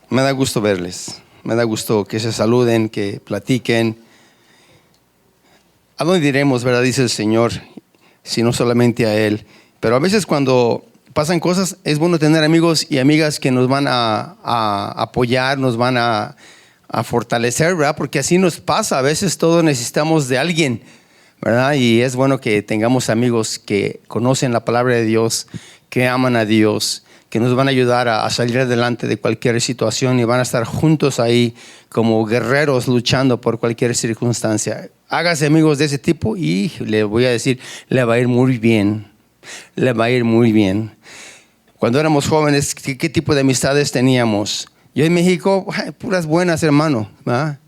Me da gusto verles. Me da gusto que se saluden, que platiquen. ¿A dónde iremos, verdad? Dice el Señor, sino solamente a Él. Pero a veces cuando pasan cosas, es bueno tener amigos y amigas que nos van a apoyar, nos van a fortalecer, ¿verdad? Porque así nos pasa. A veces todos necesitamos de alguien, ¿verdad? Y es bueno que tengamos amigos que conocen la palabra de Dios, que aman a Dios, que nos van a ayudar a salir adelante de cualquier situación y van a estar juntos ahí como guerreros luchando por cualquier circunstancia. Hágase amigos de ese tipo y le voy a decir, le va a ir muy bien. Le va a ir muy bien. Cuando éramos jóvenes, ¿qué tipo de amistades teníamos? Yo en México, puras buenas, hermano, ¿verdad?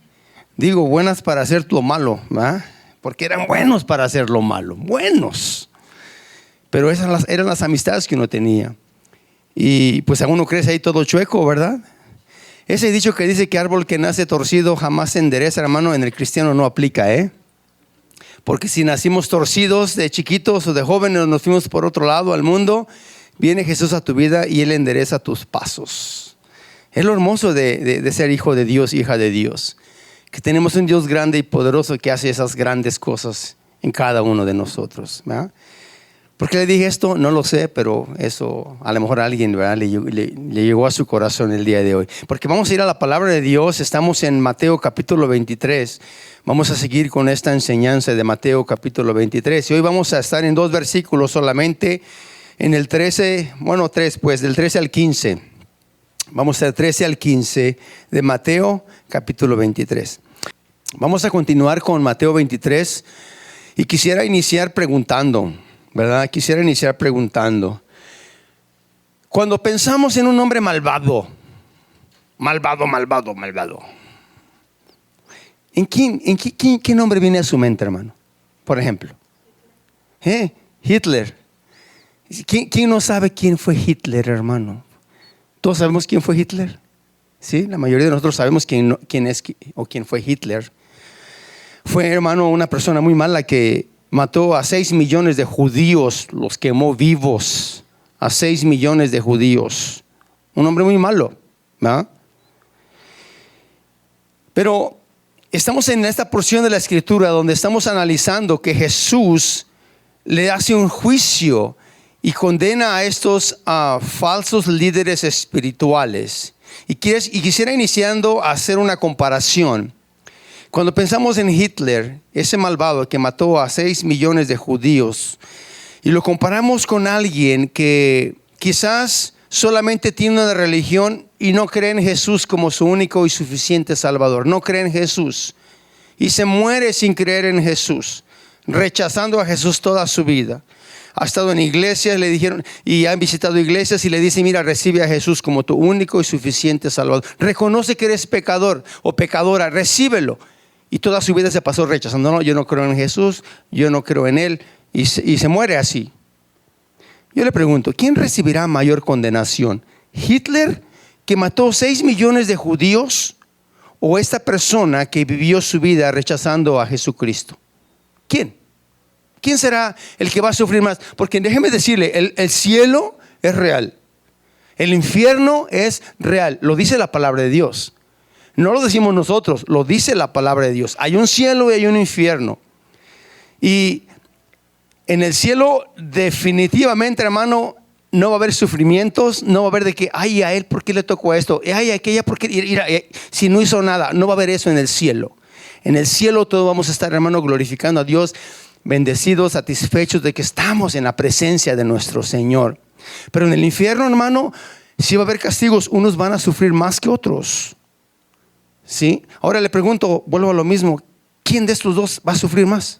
Digo, buenas para hacer lo malo, ¿verdad? Porque eran buenos para hacer lo malo, buenos. Pero esas eran las amistades que uno tenía. Y pues a uno crece ahí todo chueco, ¿verdad? Ese dicho que dice que árbol que nace torcido jamás se endereza, hermano, en el cristiano no aplica, ¿eh? Porque si nacimos torcidos de chiquitos o de jóvenes, nos fuimos por otro lado al mundo, viene Jesús a tu vida y Él endereza tus pasos. Es lo hermoso de ser hijo de Dios, hija de Dios, que tenemos un Dios grande y poderoso que hace esas grandes cosas en cada uno de nosotros, ¿verdad? ¿Por qué le dije esto? No lo sé, pero eso a lo mejor a alguien, ¿verdad? le llegó a su corazón el día de hoy. Porque vamos a ir a la palabra de Dios. Estamos en Mateo capítulo 23. Vamos a seguir con esta enseñanza de Mateo capítulo 23. Y hoy vamos a estar en 2 versículos solamente. En el 13, bueno 3 pues, del 13 al 15. Vamos a 13 al 15 de Mateo capítulo 23. Vamos a continuar con Mateo 23. Y quisiera iniciar preguntando, ¿verdad? Quisiera iniciar preguntando. Cuando pensamos en un hombre malvado, ¿qué nombre viene a su mente, hermano? Por ejemplo, Hitler. ¿Quién no sabe quién fue Hitler, hermano? ¿Todos sabemos quién fue Hitler? Sí, la mayoría de nosotros sabemos quién es o quién fue Hitler. Fue, hermano, una persona muy mala que mató a 6 millones de judíos, los quemó vivos, a 6 millones de judíos. Un hombre muy malo, ¿verdad? Pero estamos en esta porción de la Escritura donde estamos analizando que Jesús le hace un juicio y condena a estos falsos líderes espirituales. Y quisiera iniciando a hacer una comparación. Cuando pensamos en Hitler, ese malvado que mató a 6 millones de judíos, y lo comparamos con alguien que quizás solamente tiene una religión y no cree en Jesús como su único y suficiente Salvador, no cree en Jesús y se muere sin creer en Jesús, rechazando a Jesús toda su vida. Ha estado en iglesias, le dijeron, y han visitado iglesias y le dicen, mira, recibe a Jesús como tu único y suficiente Salvador. Reconoce que eres pecador o pecadora, recíbelo. Y toda su vida se pasó rechazando. No, yo no creo en Jesús, yo no creo en Él. Y se muere así. Yo le pregunto, ¿quién recibirá mayor condenación? ¿Hitler, que mató 6 millones de judíos? ¿O esta persona que vivió su vida rechazando a Jesucristo? ¿Quién? ¿Quién será el que va a sufrir más? Porque déjeme decirle, el cielo es real. El infierno es real. Lo dice la palabra de Dios. No lo decimos nosotros, lo dice la palabra de Dios. Hay un cielo y hay un infierno. Y en el cielo definitivamente, hermano, no va a haber sufrimientos. No va a haber de que, ay, a él, ¿por qué le tocó esto? Ay, a aquella, ¿por qué? Si no hizo nada, no va a haber eso en el cielo. En el cielo todos vamos a estar, hermano, glorificando a Dios, bendecidos, satisfechos de que estamos en la presencia de nuestro Señor. Pero en el infierno, hermano, sí va a haber castigos. Unos van a sufrir más que otros. ¿Sí? Ahora le pregunto, vuelvo a lo mismo, ¿quién de estos dos va a sufrir más?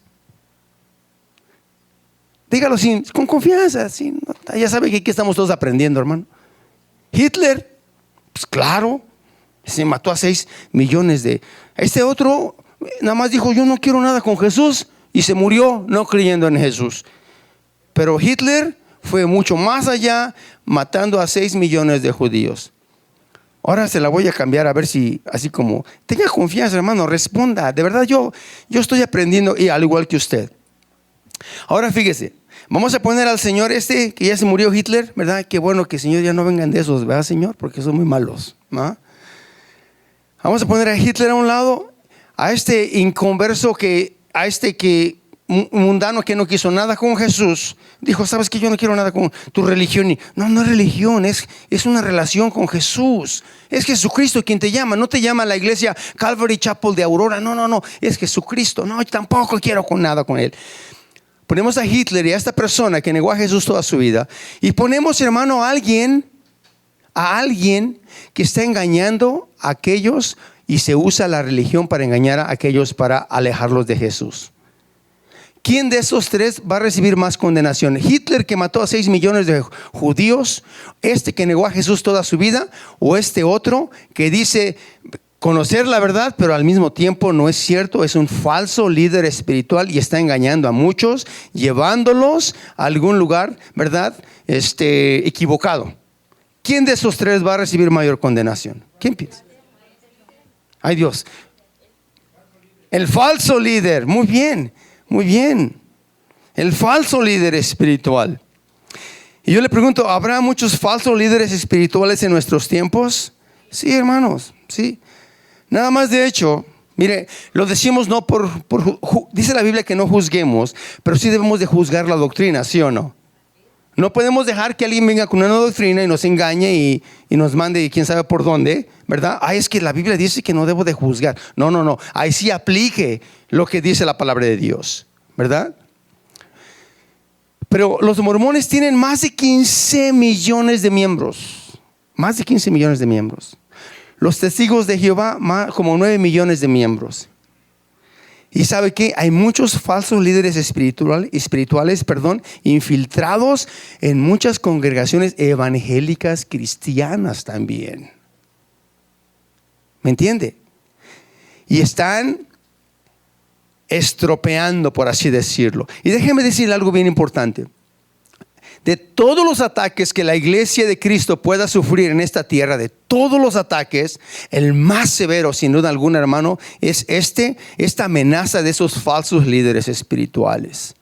Dígalo con confianza, ¿sí? Ya sabe que aquí estamos todos aprendiendo, hermano. Hitler, pues claro, se mató a 6 millones de... Este otro nada más dijo, yo no quiero nada con Jesús, y se murió no creyendo en Jesús. Pero Hitler fue mucho más allá, matando a 6 millones de judíos. Ahora se la voy a cambiar a ver si, así como, tenga confianza, hermano, responda. De verdad yo estoy aprendiendo y al igual que usted. Ahora fíjese, vamos a poner al señor que ya se murió Hitler, ¿verdad? Qué bueno que Señor ya no vengan de esos, ¿verdad, Señor? Porque son muy malos, ¿no? Vamos a poner a Hitler a un lado, a este inconverso mundano que no quiso nada con Jesús. Dijo, sabes que yo no quiero nada con tu religión. No, no es religión, es una relación con Jesús. Es Jesucristo quien te llama. No te llama la iglesia Calvary Chapel de Aurora. No, es Jesucristo. No, yo tampoco quiero nada con él. Ponemos a Hitler y a esta persona que negó a Jesús toda su vida, y ponemos, hermano, a alguien que está engañando a aquellos, y se usa la religión para engañar a aquellos, para alejarlos de Jesús. ¿Quién de esos tres va a recibir más condenación? ¿Hitler, que mató a 6 millones de judíos? ¿Este que negó a Jesús toda su vida? ¿O este otro que dice conocer la verdad, pero al mismo tiempo no es cierto? Es un falso líder espiritual y está engañando a muchos, llevándolos a algún lugar, ¿verdad? Equivocado. ¿Quién de esos tres va a recibir mayor condenación? ¿Quién piensa? Ay, Dios. El falso líder. Muy bien. El falso líder espiritual. Y yo le pregunto, ¿habrá muchos falsos líderes espirituales en nuestros tiempos? Sí, hermanos, sí. Nada más, de hecho, mire, lo decimos no dice la Biblia que no juzguemos, pero sí debemos de juzgar la doctrina, ¿sí o no? No podemos dejar que alguien venga con una doctrina y nos engañe y nos mande quién sabe por dónde, ¿verdad? Es que la Biblia dice que no debo de juzgar. No. Ahí sí aplique lo que dice la palabra de Dios, ¿verdad? Pero los mormones tienen más de 15 millones de miembros. Más de 15 millones de miembros. Los testigos de Jehová, como 9 millones de miembros. Y ¿sabe qué? Hay muchos falsos líderes espirituales, infiltrados en muchas congregaciones evangélicas cristianas también. ¿Me entiende? Y están estropeando, por así decirlo. Y déjeme decirle algo bien importante. De todos los ataques que la iglesia de Cristo pueda sufrir en esta tierra, de todos los ataques, el más severo, sin duda alguna, hermano, es esta amenaza de esos falsos líderes espirituales.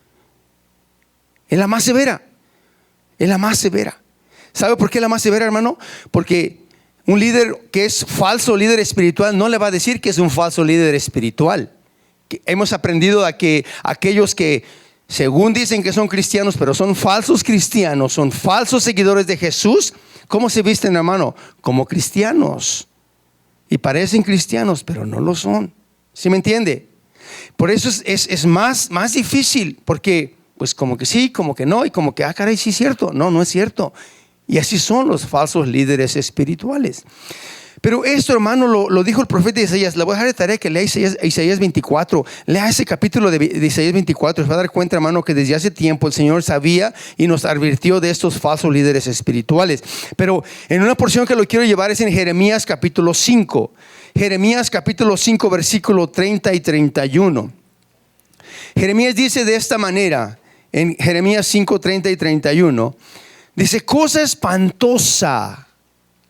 Es la más severa. ¿Sabe por qué es la más severa, hermano? Porque un líder que es falso líder espiritual no le va a decir que es un falso líder espiritual. Hemos aprendido a que aquellos que según dicen que son cristianos, pero son falsos cristianos, son falsos seguidores de Jesús, ¿cómo se visten, hermano? Como cristianos. Y parecen cristianos, pero no lo son. ¿Sí me entiende? Por eso es más difícil, porque pues como que sí, como que no, y como que, caray, sí es cierto. No es cierto. Y así son los falsos líderes espirituales. Pero esto, hermano, lo dijo el profeta Isaías. Le voy a dejar de tarea que lea Isaías 24. Lea ese capítulo de Isaías 24. Se va a dar cuenta, hermano, que desde hace tiempo el Señor sabía y nos advirtió de estos falsos líderes espirituales. Pero en una porción que lo quiero llevar es en Jeremías capítulo 5. Jeremías capítulo 5, versículo 30 y 31. Jeremías dice de esta manera, en Jeremías 5, 30 y 31. Dice, cosa espantosa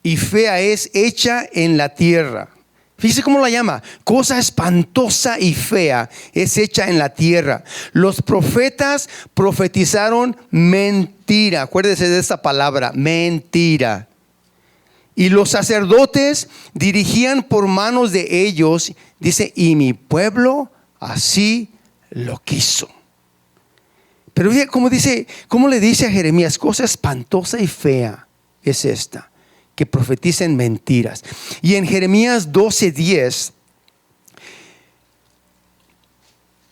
y fea es hecha en la tierra. Fíjese cómo la llama. Cosa espantosa y fea es hecha en la tierra. Los profetas profetizaron mentira. Acuérdese de esta palabra, mentira. Y los sacerdotes dirigían por manos de ellos. Dice, y mi pueblo así lo quiso. Pero fíjate cómo le dice a Jeremías, cosa espantosa y fea es esta, que profeticen mentiras. Y en Jeremías 12:10,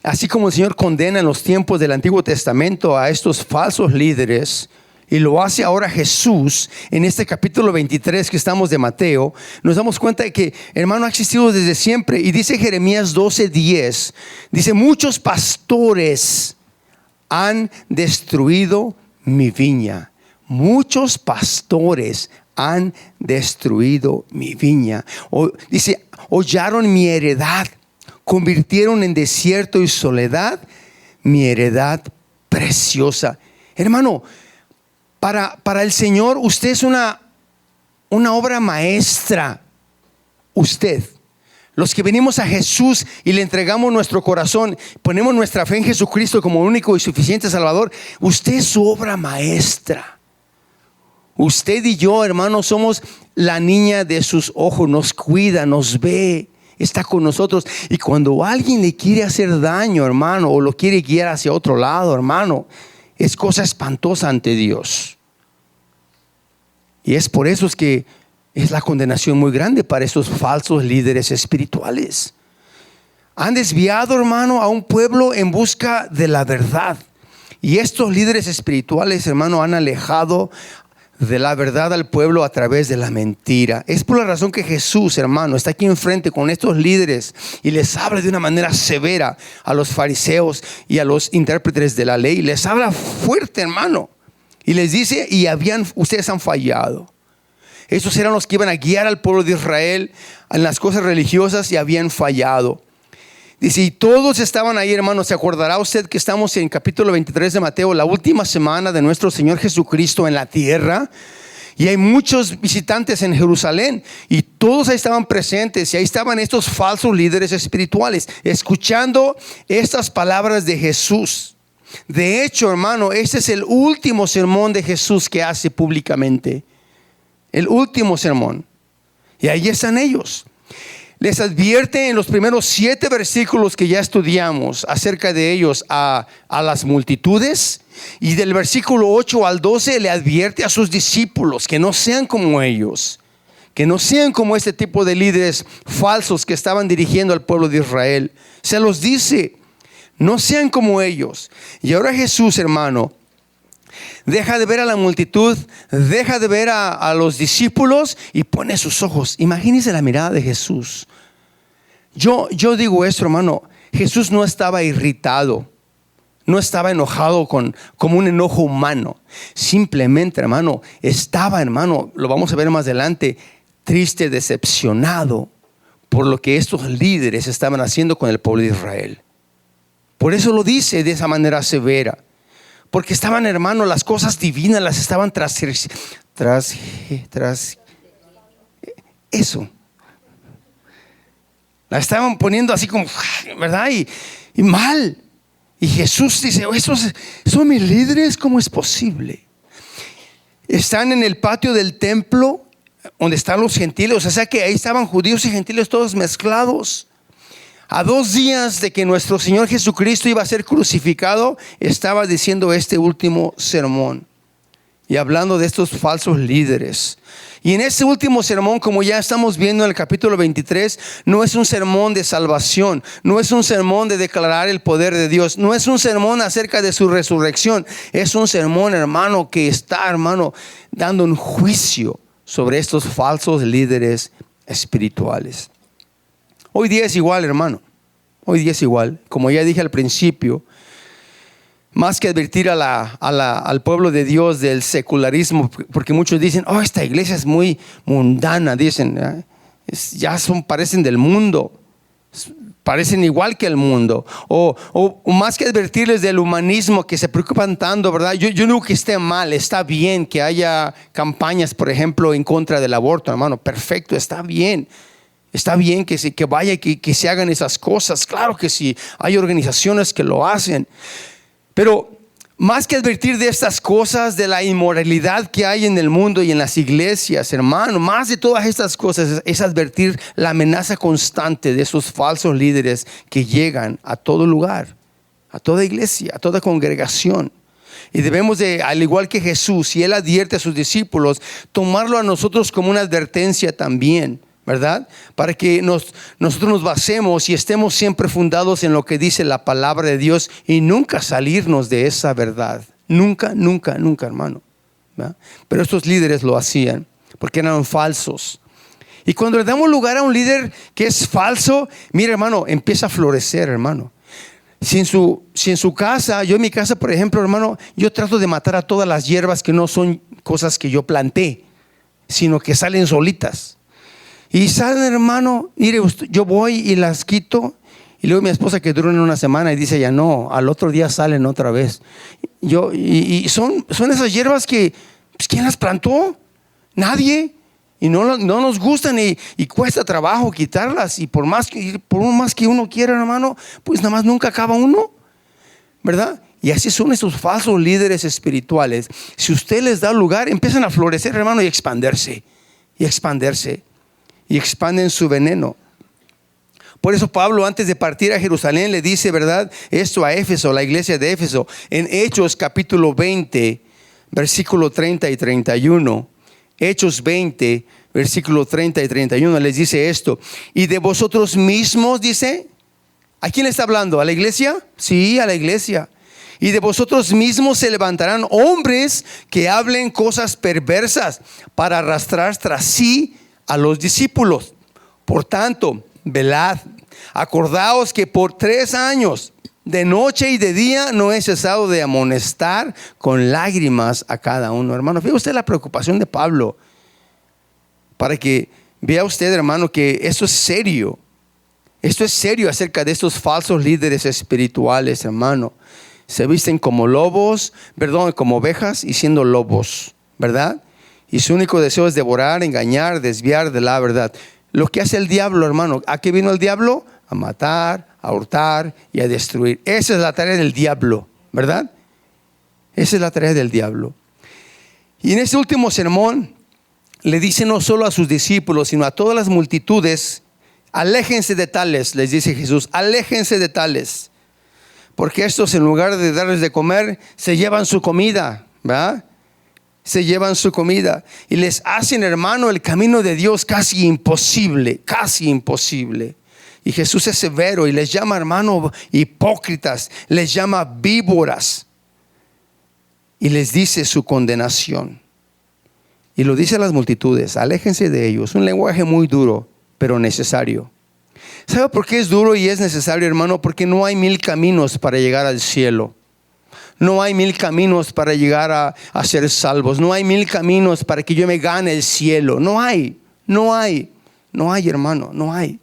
así como el Señor condena en los tiempos del Antiguo Testamento a estos falsos líderes, y lo hace ahora Jesús en este capítulo 23 que estamos de Mateo, nos damos cuenta de que, hermano, ha existido desde siempre. Y dice Jeremías 12:10, dice, muchos pastores han destruido mi viña. Muchos pastores han destruido mi viña. Dice, hollaron mi heredad, convirtieron en desierto y soledad mi heredad preciosa. Hermano, para el Señor usted es una obra maestra. Usted, los que venimos a Jesús y le entregamos nuestro corazón, ponemos nuestra fe en Jesucristo como único y suficiente Salvador, usted es su obra maestra. Usted y yo, hermano, somos la niña de sus ojos. Nos cuida, nos ve, está con nosotros. Y cuando alguien le quiere hacer daño, hermano, o lo quiere guiar hacia otro lado, hermano, es cosa espantosa ante Dios. Y es por eso es que es la condenación muy grande para estos falsos líderes espirituales. Han desviado, hermano, a un pueblo en busca de la verdad. Y estos líderes espirituales, hermano, han alejado de la verdad al pueblo a través de la mentira. Es por la razón que Jesús, hermano, está aquí enfrente con estos líderes y les habla de una manera severa a los fariseos y a los intérpretes de la ley. Les habla fuerte, hermano, y les dice: ustedes han fallado. Esos eran los que iban a guiar al pueblo de Israel en las cosas religiosas y habían fallado. Dice, y todos estaban ahí, hermano. Se acordará usted que estamos en capítulo 23 de Mateo, la última semana de nuestro Señor Jesucristo en la tierra. Y hay muchos visitantes en Jerusalén y todos ahí estaban presentes. Y ahí estaban estos falsos líderes espirituales escuchando estas palabras de Jesús. De hecho, hermano, este es el último sermón de Jesús que hace públicamente. El último sermón. Y ahí están ellos. Les advierte en los primeros 7 versículos que ya estudiamos acerca de ellos a las multitudes. Y del versículo 8 al 12 le advierte a sus discípulos que no sean como ellos. Que no sean como este tipo de líderes falsos que estaban dirigiendo al pueblo de Israel. Se los dice, no sean como ellos. Y ahora Jesús, hermano, deja de ver a la multitud, deja de ver a los discípulos y pone sus ojos. Imagínense la mirada de Jesús. Yo digo esto, hermano. Jesús no estaba irritado, no estaba enojado como un enojo humano. Simplemente, hermano, estaba, hermano, lo vamos a ver más adelante, triste, decepcionado por lo que estos líderes estaban haciendo con el pueblo de Israel. Por eso lo dice de esa manera severa. Porque estaban, hermano, las cosas divinas las estaban tras eso. La estaban poniendo así como, ¿verdad? Y mal. Y Jesús dice, ¿esos son mis líderes? ¿Cómo es posible? Están en el patio del templo donde están los gentiles. O sea que ahí estaban judíos y gentiles todos mezclados. A 2 días de que nuestro Señor Jesucristo iba a ser crucificado, estaba diciendo este último sermón y hablando de estos falsos líderes. Y en este último sermón, como ya estamos viendo en el capítulo 23, no es un sermón de salvación, no es un sermón de declarar el poder de Dios, no es un sermón acerca de su resurrección. Es un sermón, hermano, que está, hermano, dando un juicio sobre estos falsos líderes espirituales. Hoy día es igual, hermano. Hoy día es igual. Como ya dije al principio, más que advertir al pueblo de Dios del secularismo, porque muchos dicen, esta iglesia es muy mundana, dicen, parecen del mundo, parecen igual que el mundo. O más que advertirles del humanismo, que se preocupan tanto, ¿verdad? Yo no digo que esté mal, está bien que haya campañas, por ejemplo, en contra del aborto, hermano, perfecto, está bien. Está bien que se hagan esas cosas. Claro que sí, hay organizaciones que lo hacen. Pero más que advertir de estas cosas, de la inmoralidad que hay en el mundo y en las iglesias, hermano, más de todas estas cosas es advertir la amenaza constante de esos falsos líderes que llegan a todo lugar, a toda iglesia, a toda congregación. Y debemos de, al igual que Jesús, y Él advierte a sus discípulos, tomarlo a nosotros como una advertencia también, ¿verdad? Para que nosotros nos basemos y estemos siempre fundados en lo que dice la palabra de Dios y nunca salirnos de esa verdad. Nunca, nunca, nunca, hermano, ¿verdad? Pero estos líderes lo hacían porque eran falsos. Y cuando le damos lugar a un líder que es falso, mira, hermano, empieza a florecer, hermano. Si en su casa, yo en mi casa, por ejemplo, hermano, yo trato de matar a todas las hierbas que no son cosas que yo planté, sino que salen solitas. Y salen, hermano, mire, yo voy y las quito. Y luego mi esposa, que duran una semana, y dice ya no, al otro día salen otra vez. Y son esas hierbas que, pues, ¿quién las plantó? Nadie. Y no nos gustan y cuesta trabajo quitarlas. Y por más que uno quiera, hermano, pues nada más nunca acaba uno, ¿verdad? Y así son estos falsos líderes espirituales. Si usted les da lugar, empiezan a florecer, hermano, y expandirse. Y expandirse. Y expanden su veneno. Por eso Pablo, antes de partir a Jerusalén, le dice, ¿verdad?, esto a Éfeso, la iglesia de Éfeso. En Hechos capítulo 20, versículo 30 y 31. Hechos 20, versículo 30 y 31, les dice esto. Y de vosotros mismos, dice, ¿a quién le está hablando? ¿A la iglesia? Sí, a la iglesia. Y de vosotros mismos se levantarán hombres que hablen cosas perversas para arrastrar tras sí a los discípulos. Por tanto, velad, acordaos que por 3 años, de noche y de día, no he cesado de amonestar con lágrimas a cada uno. Hermano, fíjate usted la preocupación de Pablo, para que vea usted, hermano, que esto es serio. Esto es serio acerca de estos falsos líderes espirituales, hermano. Se visten como lobos, como ovejas y siendo lobos, ¿verdad? Y su único deseo es devorar, engañar, desviar de la verdad. Lo que hace el diablo, hermano. ¿A qué vino el diablo? A matar, a hurtar y a destruir. Esa es la tarea del diablo, ¿verdad? Esa es la tarea del diablo. Y en este último sermón le dice no solo a sus discípulos, sino a todas las multitudes: aléjense de tales, les dice Jesús, aléjense de tales. Porque estos, en lugar de darles de comer, se llevan su comida, ¿verdad? Se llevan su comida y les hacen, hermano, el camino de Dios casi imposible, casi imposible. Y Jesús es severo y les llama, hermano, hipócritas, les llama víboras y les dice su condenación. Y lo dice a las multitudes: aléjense de ellos. Un lenguaje muy duro, pero necesario. ¿Sabe por qué es duro y es necesario, hermano? Porque no hay 1000 caminos para llegar al cielo. No hay 1000 caminos para llegar a ser salvos. No hay 1000 caminos para que yo me gane el cielo. No hay, hermano, no hay.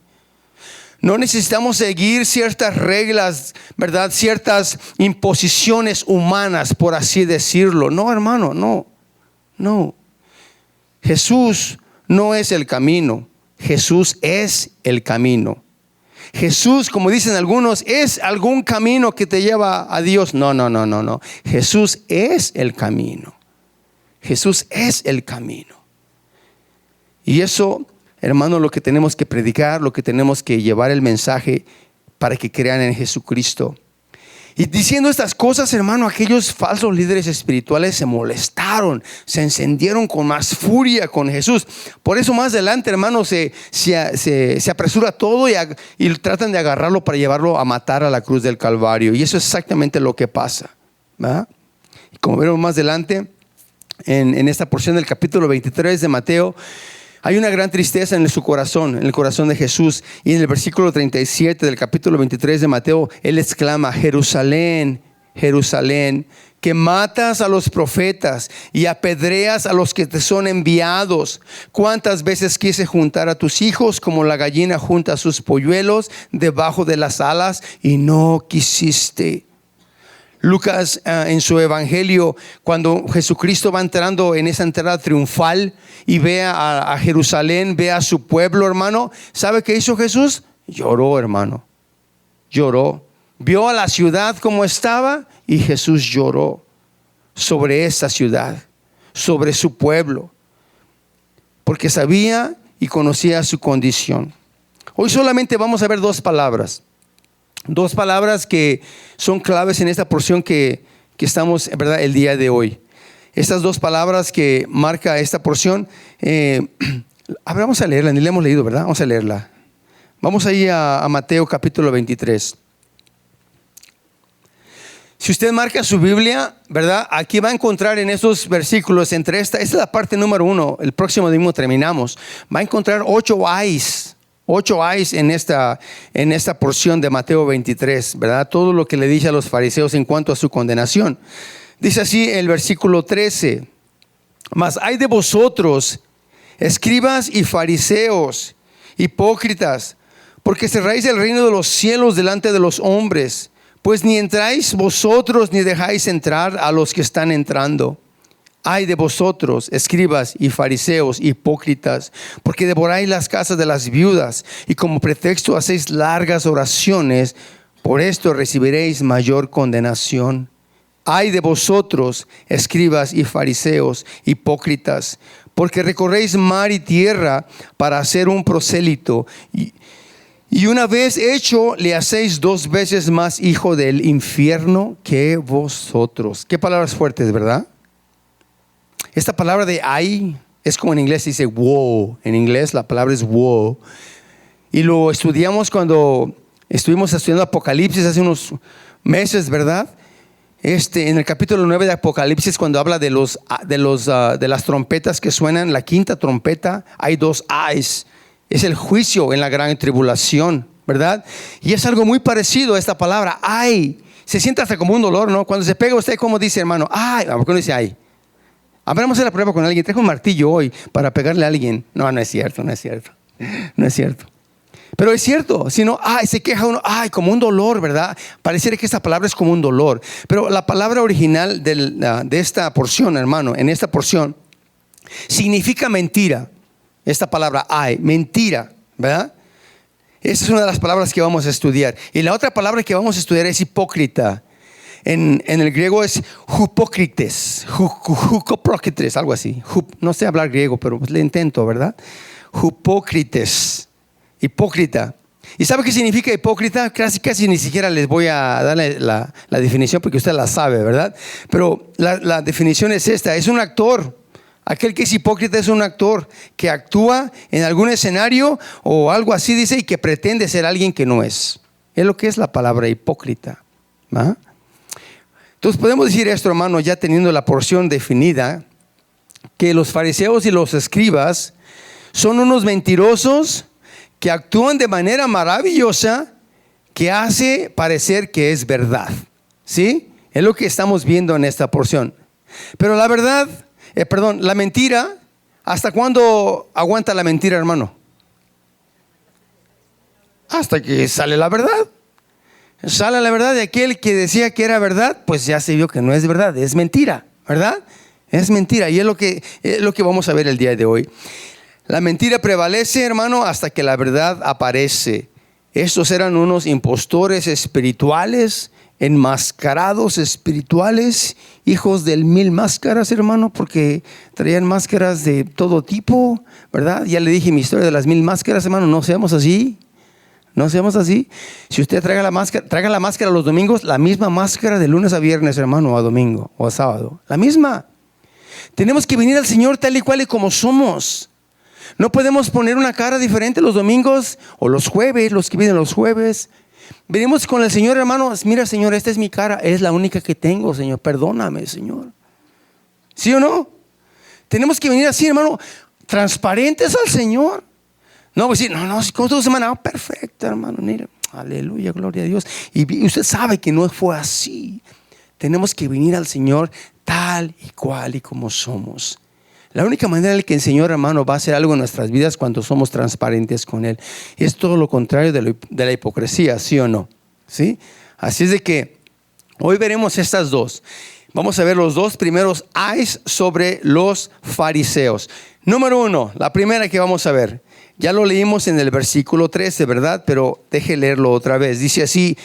No necesitamos seguir ciertas reglas, ¿verdad? Ciertas imposiciones humanas, por así decirlo. No, hermano, no. Jesús no es el camino. Jesús es el camino. Jesús, como dicen algunos, es algún camino que te lleva a Dios. No. Jesús es el camino. Jesús es el camino. Y eso, hermano, lo que tenemos que predicar, lo que tenemos que llevar el mensaje para que crean en Jesucristo. Y diciendo estas cosas, hermano, aquellos falsos líderes espirituales se molestaron, se encendieron con más furia con Jesús. Por eso más adelante, hermano, se apresura todo y tratan de agarrarlo para llevarlo a matar a la cruz del Calvario. Y eso es exactamente lo que pasa, ¿verdad? Y como veremos más adelante, en esta porción del capítulo 23 de Mateo, hay una gran tristeza en su corazón, en el corazón de Jesús. Y en el versículo 37 del capítulo 23 de Mateo, Él exclama: Jerusalén, Jerusalén, que matas a los profetas y apedreas a los que te son enviados. ¿Cuántas veces quise juntar a tus hijos como la gallina junta sus polluelos debajo de las alas y no quisiste? Lucas, en su evangelio, cuando Jesucristo va entrando en esa entrada triunfal y ve a Jerusalén, ve a su pueblo, hermano, ¿sabe qué hizo Jesús? Lloró, hermano, lloró. Vio a la ciudad como estaba y Jesús lloró sobre esa ciudad, sobre su pueblo, porque sabía y conocía su condición. Hoy solamente vamos a ver 2 palabras. 2 palabras que son claves en esta porción que estamos, ¿verdad?, el día de hoy. Estas 2 palabras que marca esta porción, vamos a leerla, ni la hemos leído, ¿verdad? Vamos a leerla. Vamos ahí a Mateo capítulo 23. Si usted marca su Biblia, ¿verdad?, aquí va a encontrar en esos versículos, esta es la parte número 1, el próximo domingo terminamos, va a encontrar 8 ayes. 8 ayes en esta porción de Mateo 23, ¿verdad? Todo lo que le dice a los fariseos en cuanto a su condenación. Dice así el versículo 13: Mas hay de vosotros, escribas y fariseos, hipócritas, porque cerráis el reino de los cielos delante de los hombres, pues ni entráis vosotros ni dejáis entrar a los que están entrando. Ay de vosotros, escribas y fariseos, hipócritas, porque devoráis las casas de las viudas y como pretexto hacéis largas oraciones. Por esto recibiréis mayor condenación. Ay de vosotros, escribas y fariseos, hipócritas, porque recorréis mar y tierra para hacer un prosélito, y una vez hecho, le hacéis 2 veces más hijo del infierno que vosotros. Qué palabras fuertes, ¿verdad? Esta palabra de ay es como en inglés dice wow. En inglés la palabra es wow. Y lo estudiamos cuando estuvimos estudiando Apocalipsis hace unos meses, ¿verdad? En el capítulo 9 de Apocalipsis, cuando habla de las trompetas que suenan, la quinta trompeta, hay 2 ayes. Es el juicio en la gran tribulación, ¿verdad? Y es algo muy parecido a esta palabra, ay. Se siente hasta como un dolor, ¿no? Cuando se pega usted, ¿cómo dice, hermano? Ay, ¿por qué no dice ay? A ver, vamos a hacer la prueba con alguien. Trajo un martillo hoy para pegarle a alguien. No, no es cierto, no es cierto. No es cierto. Pero es cierto, si no, ay, se queja uno, ay, como un dolor, ¿verdad? Pareciera que esta palabra es como un dolor. Pero la palabra original de esta porción, hermano, en esta porción, significa mentira. Esta palabra ay, mentira, ¿verdad? Esa es una de las palabras que vamos a estudiar. Y la otra palabra que vamos a estudiar es hipócrita. En el griego es hupócrites, hupócrites, algo así. No sé hablar griego, pero le intento, ¿verdad? Hupócrites, hipócrita. ¿Y sabe qué significa hipócrita? Casi ni siquiera les voy a dar la definición porque usted la sabe, ¿verdad? Pero la definición es esta: es un actor. Aquel que es hipócrita es un actor que actúa en algún escenario o algo así, dice, y que pretende ser alguien que no es. Es lo que es la palabra hipócrita, ¿ah? Entonces podemos decir esto, hermano, ya teniendo la porción definida, que los fariseos y los escribas son unos mentirosos que actúan de manera maravillosa que hace parecer que es verdad, ¿sí? Es lo que estamos viendo en esta porción. Pero la verdad, la mentira, ¿hasta cuándo aguanta la mentira, hermano? Hasta que sale la verdad. Sale la verdad de aquel que decía que era verdad, pues ya se vio que no es verdad, es mentira, ¿verdad? Es mentira, y es lo que vamos a ver el día de hoy. La mentira prevalece, hermano, hasta que la verdad aparece. Estos eran unos impostores espirituales, enmascarados espirituales, hijos del 1000 máscaras, hermano, porque traían máscaras de todo tipo, ¿verdad? Ya le dije mi historia de las 1000 máscaras, hermano. No seamos así, no seamos así. Si usted traiga la máscara los domingos, la misma máscara de lunes a viernes, hermano, o a domingo o a sábado, la misma. Tenemos que venir al Señor tal y cual y como somos. No podemos poner una cara diferente los domingos o los jueves, los que vienen los jueves. Venimos con el Señor, hermano. Mira, Señor, esta es mi cara, es la única que tengo, Señor, perdóname, Señor. ¿Sí o no? Tenemos que venir así, hermano, transparentes al Señor. No, pues sí, no, ¿cómo tu semana? Oh, perfecta, hermano, mira, aleluya, gloria a Dios. Y usted sabe que no fue así. Tenemos que venir al Señor tal y cual y como somos. La única manera en que el Señor, hermano, va a hacer algo en nuestras vidas cuando somos transparentes con Él. Es todo lo contrario de la hipocresía, ¿sí o no? ¿Sí? Así es de que hoy veremos estas dos. Vamos a ver los 2 primeros ayes sobre los fariseos. Número 1, la primera que vamos a ver. Ya lo leímos en el versículo 13, ¿verdad? Pero deje leerlo otra vez. Dice así: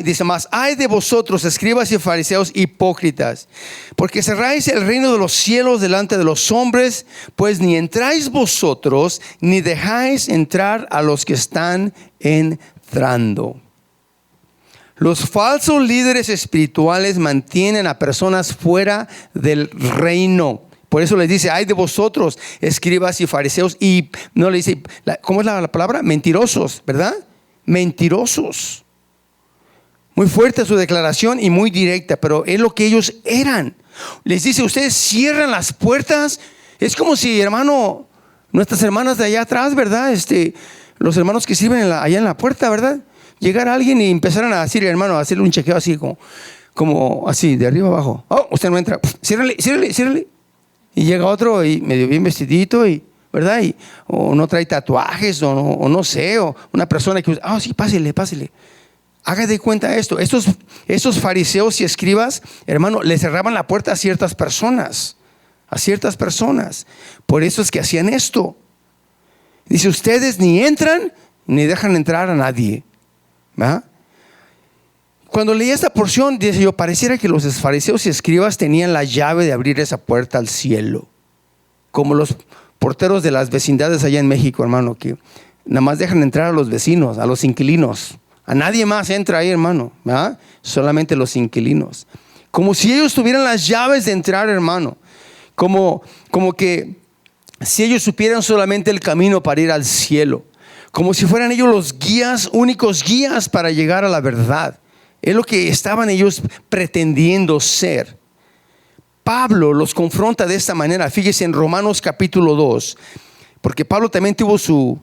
dice más, ay de vosotros, escribas y fariseos hipócritas, porque cerráis el reino de los cielos delante de los hombres, pues ni entráis vosotros, ni dejáis entrar a los que están entrando. Los falsos líderes espirituales mantienen a personas fuera del reino. Por eso les dice, ay de vosotros, escribas y fariseos, y no le dice, ¿cómo es la palabra? Mentirosos, ¿verdad? Mentirosos. Muy fuerte su declaración y muy directa, pero es lo que ellos eran. Les dice, ustedes cierran las puertas. Es como si, hermano, nuestras hermanas de allá atrás, ¿verdad? Los hermanos que sirven allá en la puerta, ¿verdad? Llegara alguien y empezaran a decir, hermano, a hacerle un chequeo así, como así, de arriba abajo. Oh, usted no entra. Ciérrale. Y llega otro y medio bien vestidito, ¿verdad? O no trae tatuajes, o no sé, o una persona que, sí, pásele. Haga de cuenta esto. Estos fariseos y escribas, hermano, le cerraban la puerta a ciertas personas. Por eso es que hacían esto. Dice, ustedes ni entran ni dejan entrar a nadie, ¿verdad? cuando leí esta porción, dice yo, pareciera que los fariseos y escribas tenían la llave de abrir esa puerta al cielo, como los porteros de las vecindades allá en México, hermano, que nada más dejan entrar a los vecinos, a los inquilinos. A nadie más entra ahí, hermano, ¿verdad? Solamente los inquilinos. Como si ellos tuvieran las llaves de entrar, hermano. Como que si ellos supieran solamente el camino para ir al cielo. Como si fueran ellos los guías, únicos guías para llegar a la verdad. Es lo que estaban ellos pretendiendo ser. Pablo los confronta de esta manera. Fíjese en Romanos capítulo 2. Porque Pablo también tuvo su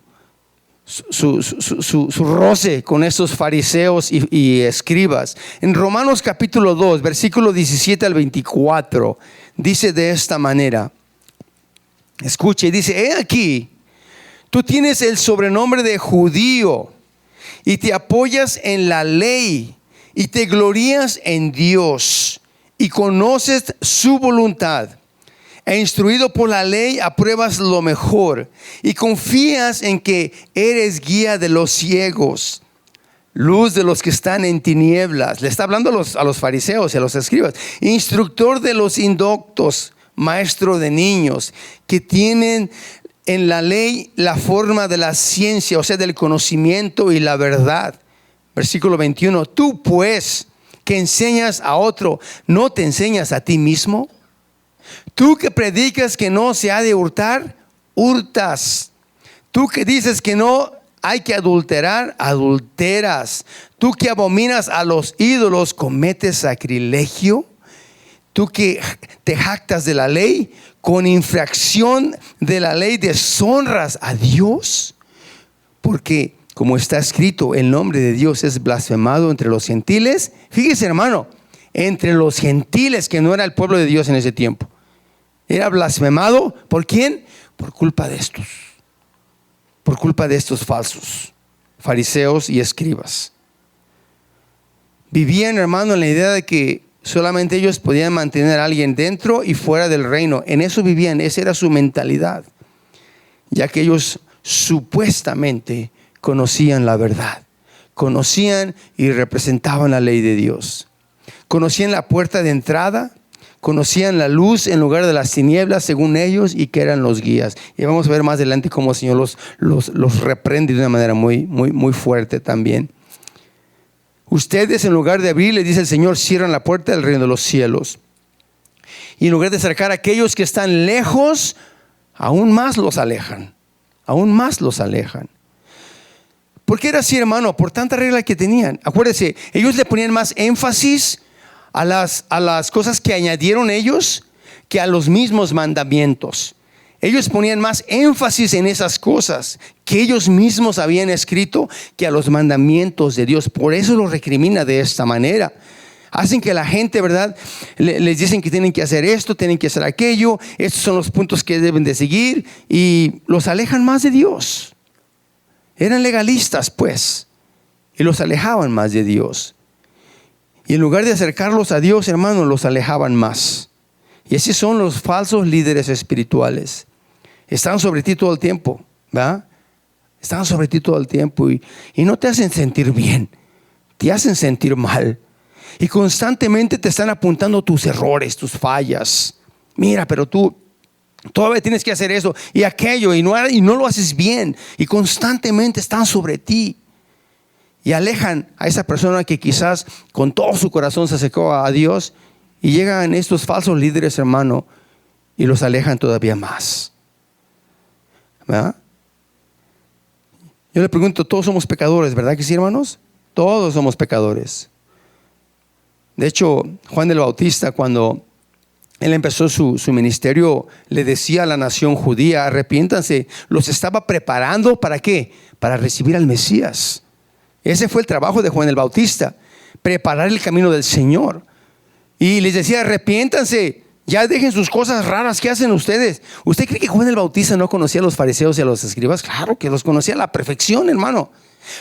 roce con estos fariseos y escribas. En Romanos capítulo 2, versículo 17 al 24, dice de esta manera. Escuche, dice: he aquí, tú tienes el sobrenombre de judío y te apoyas en la ley y te glorías en Dios y conoces su voluntad. E instruido por la ley apruebas lo mejor y confías en que eres guía de los ciegos, luz de los que están en tinieblas. Le está hablando a los fariseos y a los escribas. Instructor de los indoctos, maestro de niños, que tienen en la ley la forma de la ciencia, o sea, del conocimiento y la verdad. Versículo 21. Tú pues, que enseñas a otro, ¿no te enseñas a ti mismo? Tú que predicas que no se ha de hurtar, hurtas. Tú que dices que no hay que adulterar, adulteras. Tú que abominas a los ídolos, cometes sacrilegio. Tú que te jactas de la ley, con infracción de la ley deshonras a Dios. Porque como está escrito, el nombre de Dios es blasfemado entre los gentiles. Fíjese, hermano, entre los gentiles, que no era el pueblo de Dios en ese tiempo. Era blasfemado, ¿por quién? Por culpa de estos. Por culpa de estos falsos fariseos y escribas. Vivían, hermano, en la idea de que solamente ellos podían mantener a alguien dentro y fuera del reino. En eso vivían, esa era su mentalidad. Ya que ellos supuestamente conocían la verdad. Conocían y representaban la ley de Dios. Conocían la puerta de entrada. Conocían la luz en lugar de las tinieblas, según ellos, y que eran los guías. Y vamos a ver más adelante cómo el Señor los reprende de una manera muy fuerte también. Ustedes, en lugar de abrir, le dice el Señor, cierran la puerta del reino de los cielos. Y en lugar de acercar a aquellos que están lejos, aún más los alejan. Aún más los alejan. ¿Por qué era así, hermano? Por tanta regla que tenían. Acuérdense, ellos le ponían más énfasis a las cosas que añadieron ellos que a los mismos mandamientos. Ellos ponían más énfasis en esas cosas que ellos mismos habían escrito que a los mandamientos de Dios. Por eso los recrimina de esta manera. Hacen que la gente, ¿verdad? Les dicen que tienen que hacer esto, tienen que hacer aquello. Estos son los puntos que deben de seguir y los alejan más de Dios. Eran legalistas, pues, y los alejaban más de Dios. Y en lugar de acercarlos a Dios, hermanos, los alejaban más. Y así son los falsos líderes espirituales. Están sobre ti todo el tiempo, ¿verdad? Están sobre ti todo el tiempo y no te hacen sentir bien. Te hacen sentir mal. Y constantemente te están apuntando tus errores, tus fallas. Mira, pero tú todavía tienes que hacer eso y aquello y no lo haces bien. Y constantemente están sobre ti. Y alejan a esa persona que quizás con todo su corazón se acercó a Dios. Y llegan estos falsos líderes, hermano, y los alejan todavía más. ¿Verdad? Yo le pregunto, todos somos pecadores, ¿verdad que sí, hermanos? Todos somos pecadores. De hecho, Juan el Bautista, cuando él empezó su ministerio, le decía a la nación judía, arrepiéntanse. Los estaba preparando, ¿para qué? Para recibir al Mesías. Ese fue el trabajo de Juan el Bautista, preparar el camino del Señor. Y les decía, arrepiéntanse, ya dejen sus cosas raras que hacen ustedes. ¿Usted cree que Juan el Bautista no conocía a los fariseos y a los escribas? Claro que los conocía a la perfección, hermano.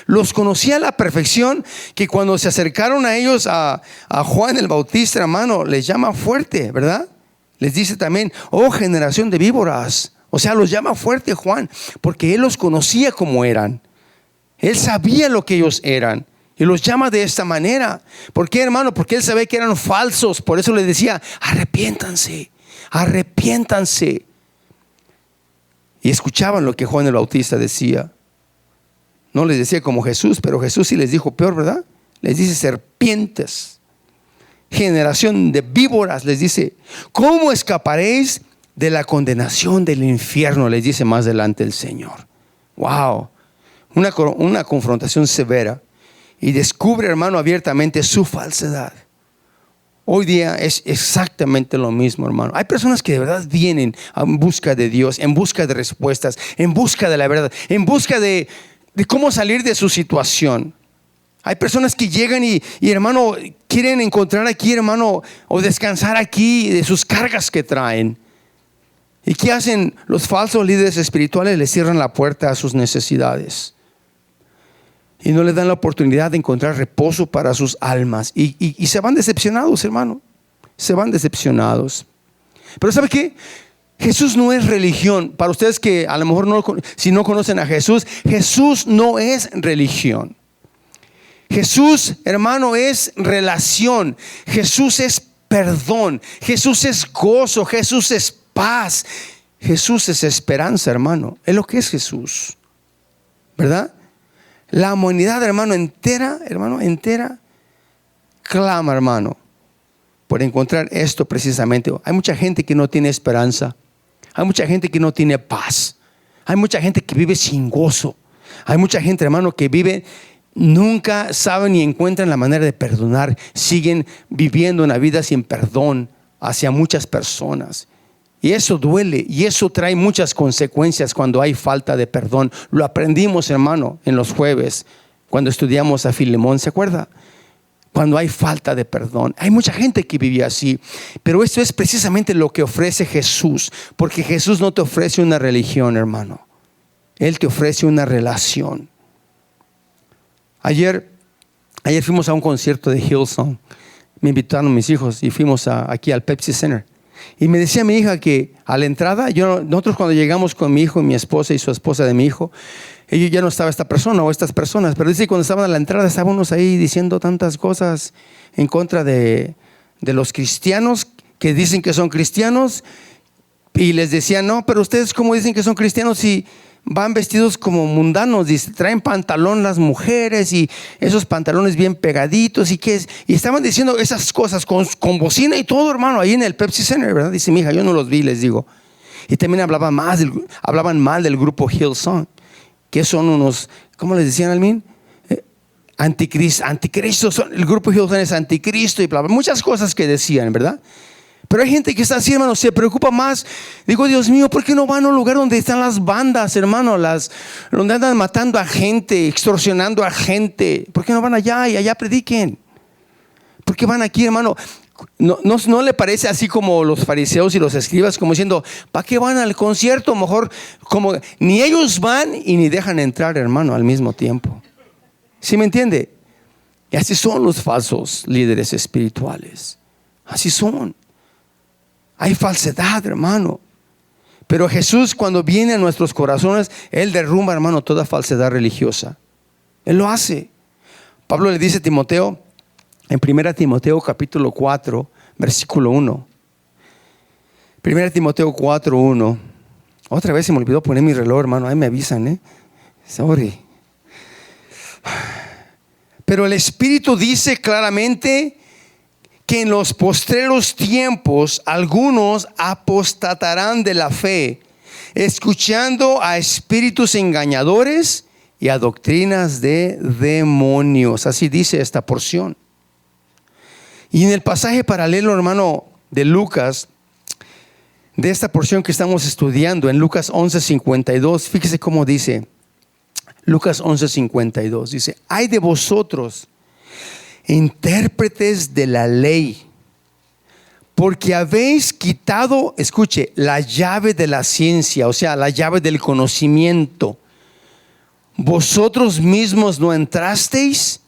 Los conocía a la perfección, que cuando se acercaron a ellos, a Juan el Bautista, hermano, les llama fuerte, ¿verdad? Les dice también, oh generación de víboras. O sea, los llama fuerte Juan, porque él los conocía como eran. Él sabía lo que ellos eran Y los llama de esta manera. ¿Por qué, hermano? Porque él sabía que eran falsos. Por eso les decía, arrepiéntanse, arrepiéntanse. Y escuchaban lo que Juan el Bautista decía. No les decía como Jesús, pero Jesús sí les dijo peor, ¿verdad? Les dice serpientes, generación de víboras, les dice, ¿cómo escaparéis de la condenación del infierno? Les dice más adelante el Señor. Wow, una confrontación severa. Y descubre, hermano, abiertamente su falsedad. Hoy día es exactamente lo mismo, hermano. Hay personas que de verdad vienen en busca de Dios, en busca de respuestas, en busca de la verdad, en busca de cómo salir de su situación. Hay personas que llegan y hermano, quieren encontrar aquí, hermano, o descansar aquí de sus cargas que traen. ¿Y qué hacen los falsos líderes espirituales? Les cierran la puerta a sus necesidades. Y no les dan la oportunidad de encontrar reposo para sus almas. Y se van decepcionados, hermano. Se van decepcionados. Pero ¿sabe qué? Jesús no es religión. Para ustedes que a lo mejor si no conocen a Jesús, Jesús no es religión. Jesús, hermano, es relación. Jesús es perdón. Jesús es gozo. Jesús es paz. Jesús es esperanza, hermano. Es lo que es Jesús, ¿verdad? La humanidad, hermano, entera, clama, hermano, por encontrar esto precisamente. Hay mucha gente que no tiene esperanza. Hay mucha gente que no tiene paz. Hay mucha gente que vive sin gozo. Hay mucha gente, hermano, que vive, nunca saben ni encuentran la manera de perdonar. Siguen viviendo una vida sin perdón hacia muchas personas. Y eso duele, y eso trae muchas consecuencias cuando hay falta de perdón. Lo aprendimos, hermano, en los jueves, cuando estudiamos a Filemón, ¿se acuerda? Cuando hay falta de perdón. Hay mucha gente que vive así, pero esto es precisamente lo que ofrece Jesús, porque Jesús no te ofrece una religión, hermano. Él te ofrece una relación. Ayer fuimos a un concierto de Hillsong. Me invitaron mis hijos y fuimos aquí al Pepsi Center. Y me decía mi hija que a la entrada, nosotros cuando llegamos con mi hijo y mi esposa y su esposa de mi hijo, ellos ya no estaba esta persona o estas personas, pero dice que cuando estaban a la entrada estábamos ahí diciendo tantas cosas en contra de los cristianos que dicen que son cristianos, y les decían, no, pero ustedes cómo dicen que son cristianos si van vestidos como mundanos, dice, traen pantalón las mujeres y esos pantalones bien pegaditos y estaban diciendo esas cosas con bocina y todo, hermano, ahí en el Pepsi Center, ¿verdad? Dice mi hija, yo no los vi, les digo. Y también hablaban mal del grupo Hillsong, que son unos, ¿cómo les decían, Almin? Anticristo, el grupo Hillsong es anticristo y bla, bla, muchas cosas que decían, ¿verdad? Pero hay gente que está así, hermano, se preocupa más. Digo, Dios mío, ¿por qué no van a un lugar donde están las bandas, hermano? Donde andan matando a gente, extorsionando a gente. ¿Por qué no van allá y allá prediquen? ¿Por qué van aquí, hermano? ¿No le parece así como los fariseos y los escribas, como diciendo, ¿para qué van al concierto? Mejor, como ni ellos van y ni dejan entrar, hermano, al mismo tiempo. ¿Sí me entiende? Y así son los falsos líderes espirituales. Así son. Hay falsedad, hermano. Pero Jesús, cuando viene a nuestros corazones, Él derrumba, hermano, toda falsedad religiosa. Él lo hace. Pablo le dice a Timoteo, en 1 Timoteo capítulo 4, versículo 1. 1 Timoteo 4, 1. Otra vez se me olvidó poner mi reloj, hermano. Ahí me avisan, Sorry. Pero el Espíritu dice claramente que en los postreros tiempos algunos apostatarán de la fe, escuchando a espíritus engañadores y a doctrinas de demonios. Así dice esta porción. Y en el pasaje paralelo, hermano, de Lucas, de esta porción que estamos estudiando, en Lucas 11:52, fíjese cómo dice. Lucas 11:52 dice, ay de vosotros, intérpretes de la ley, porque habéis quitado, escuche, la llave de la ciencia, o sea, la llave del conocimiento. Vosotros mismos no entrasteis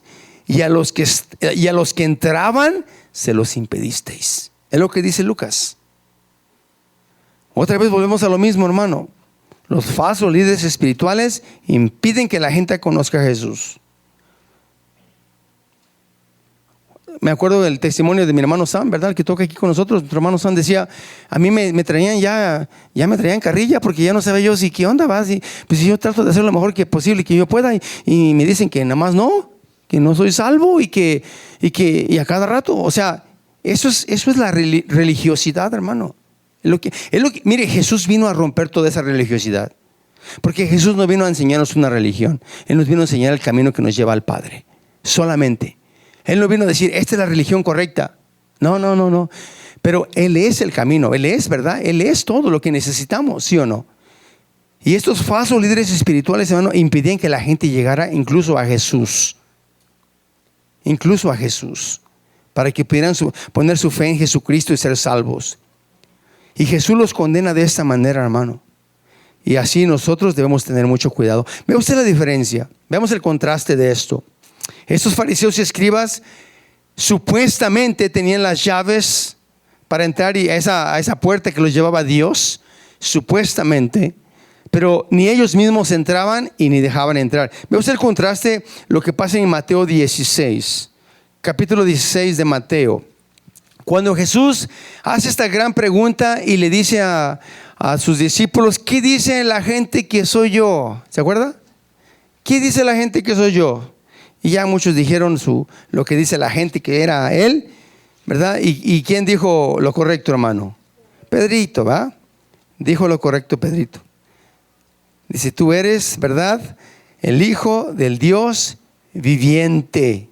y a los que entraban se los impedisteis. Es lo que dice Lucas. Otra vez volvemos a lo mismo, hermano. Los falsos líderes espirituales impiden que la gente conozca a Jesús. me acuerdo del testimonio de mi hermano Sam, ¿verdad? El que toca aquí con nosotros. Nuestro hermano Sam decía, a mí me traían ya me traían carrilla porque ya no sabía yo si qué onda vas. Pues yo trato de hacer lo mejor que posible que yo pueda y me dicen que nada más no, que no soy salvo y a cada rato, o sea, eso es la religiosidad, hermano. Mire, Jesús vino a romper toda esa religiosidad. Porque Jesús no vino a enseñarnos una religión. Él nos vino a enseñar el camino que nos lleva al Padre. Solamente. Él no vino a decir, esta es la religión correcta. No. Pero Él es el camino. Él es, ¿verdad? Él es todo lo que necesitamos, ¿sí o no? Y estos falsos líderes espirituales, hermano, impidían que la gente llegara incluso a Jesús. Incluso a Jesús. Para que pudieran poner su fe en Jesucristo y ser salvos. Y Jesús los condena de esta manera, hermano. Y así nosotros debemos tener mucho cuidado. Ve usted la diferencia. Veamos el contraste de esto. Estos fariseos y escribas supuestamente tenían las llaves para entrar a esa puerta que los llevaba a Dios. Supuestamente. Pero ni ellos mismos entraban y ni dejaban entrar. Ve usted el contraste, lo que pasa en Mateo 16. Capítulo 16 de Mateo. Cuando Jesús hace esta gran pregunta y le dice a sus discípulos, ¿qué dice la gente que soy yo? ¿Se acuerda? ¿Qué dice la gente que soy yo? Y ya muchos dijeron lo que dice la gente que era él, ¿verdad? ¿Y quién dijo lo correcto, hermano? Pedrito, ¿va? Dijo lo correcto Pedrito. Dice, tú eres, ¿verdad? El Hijo del Dios viviente.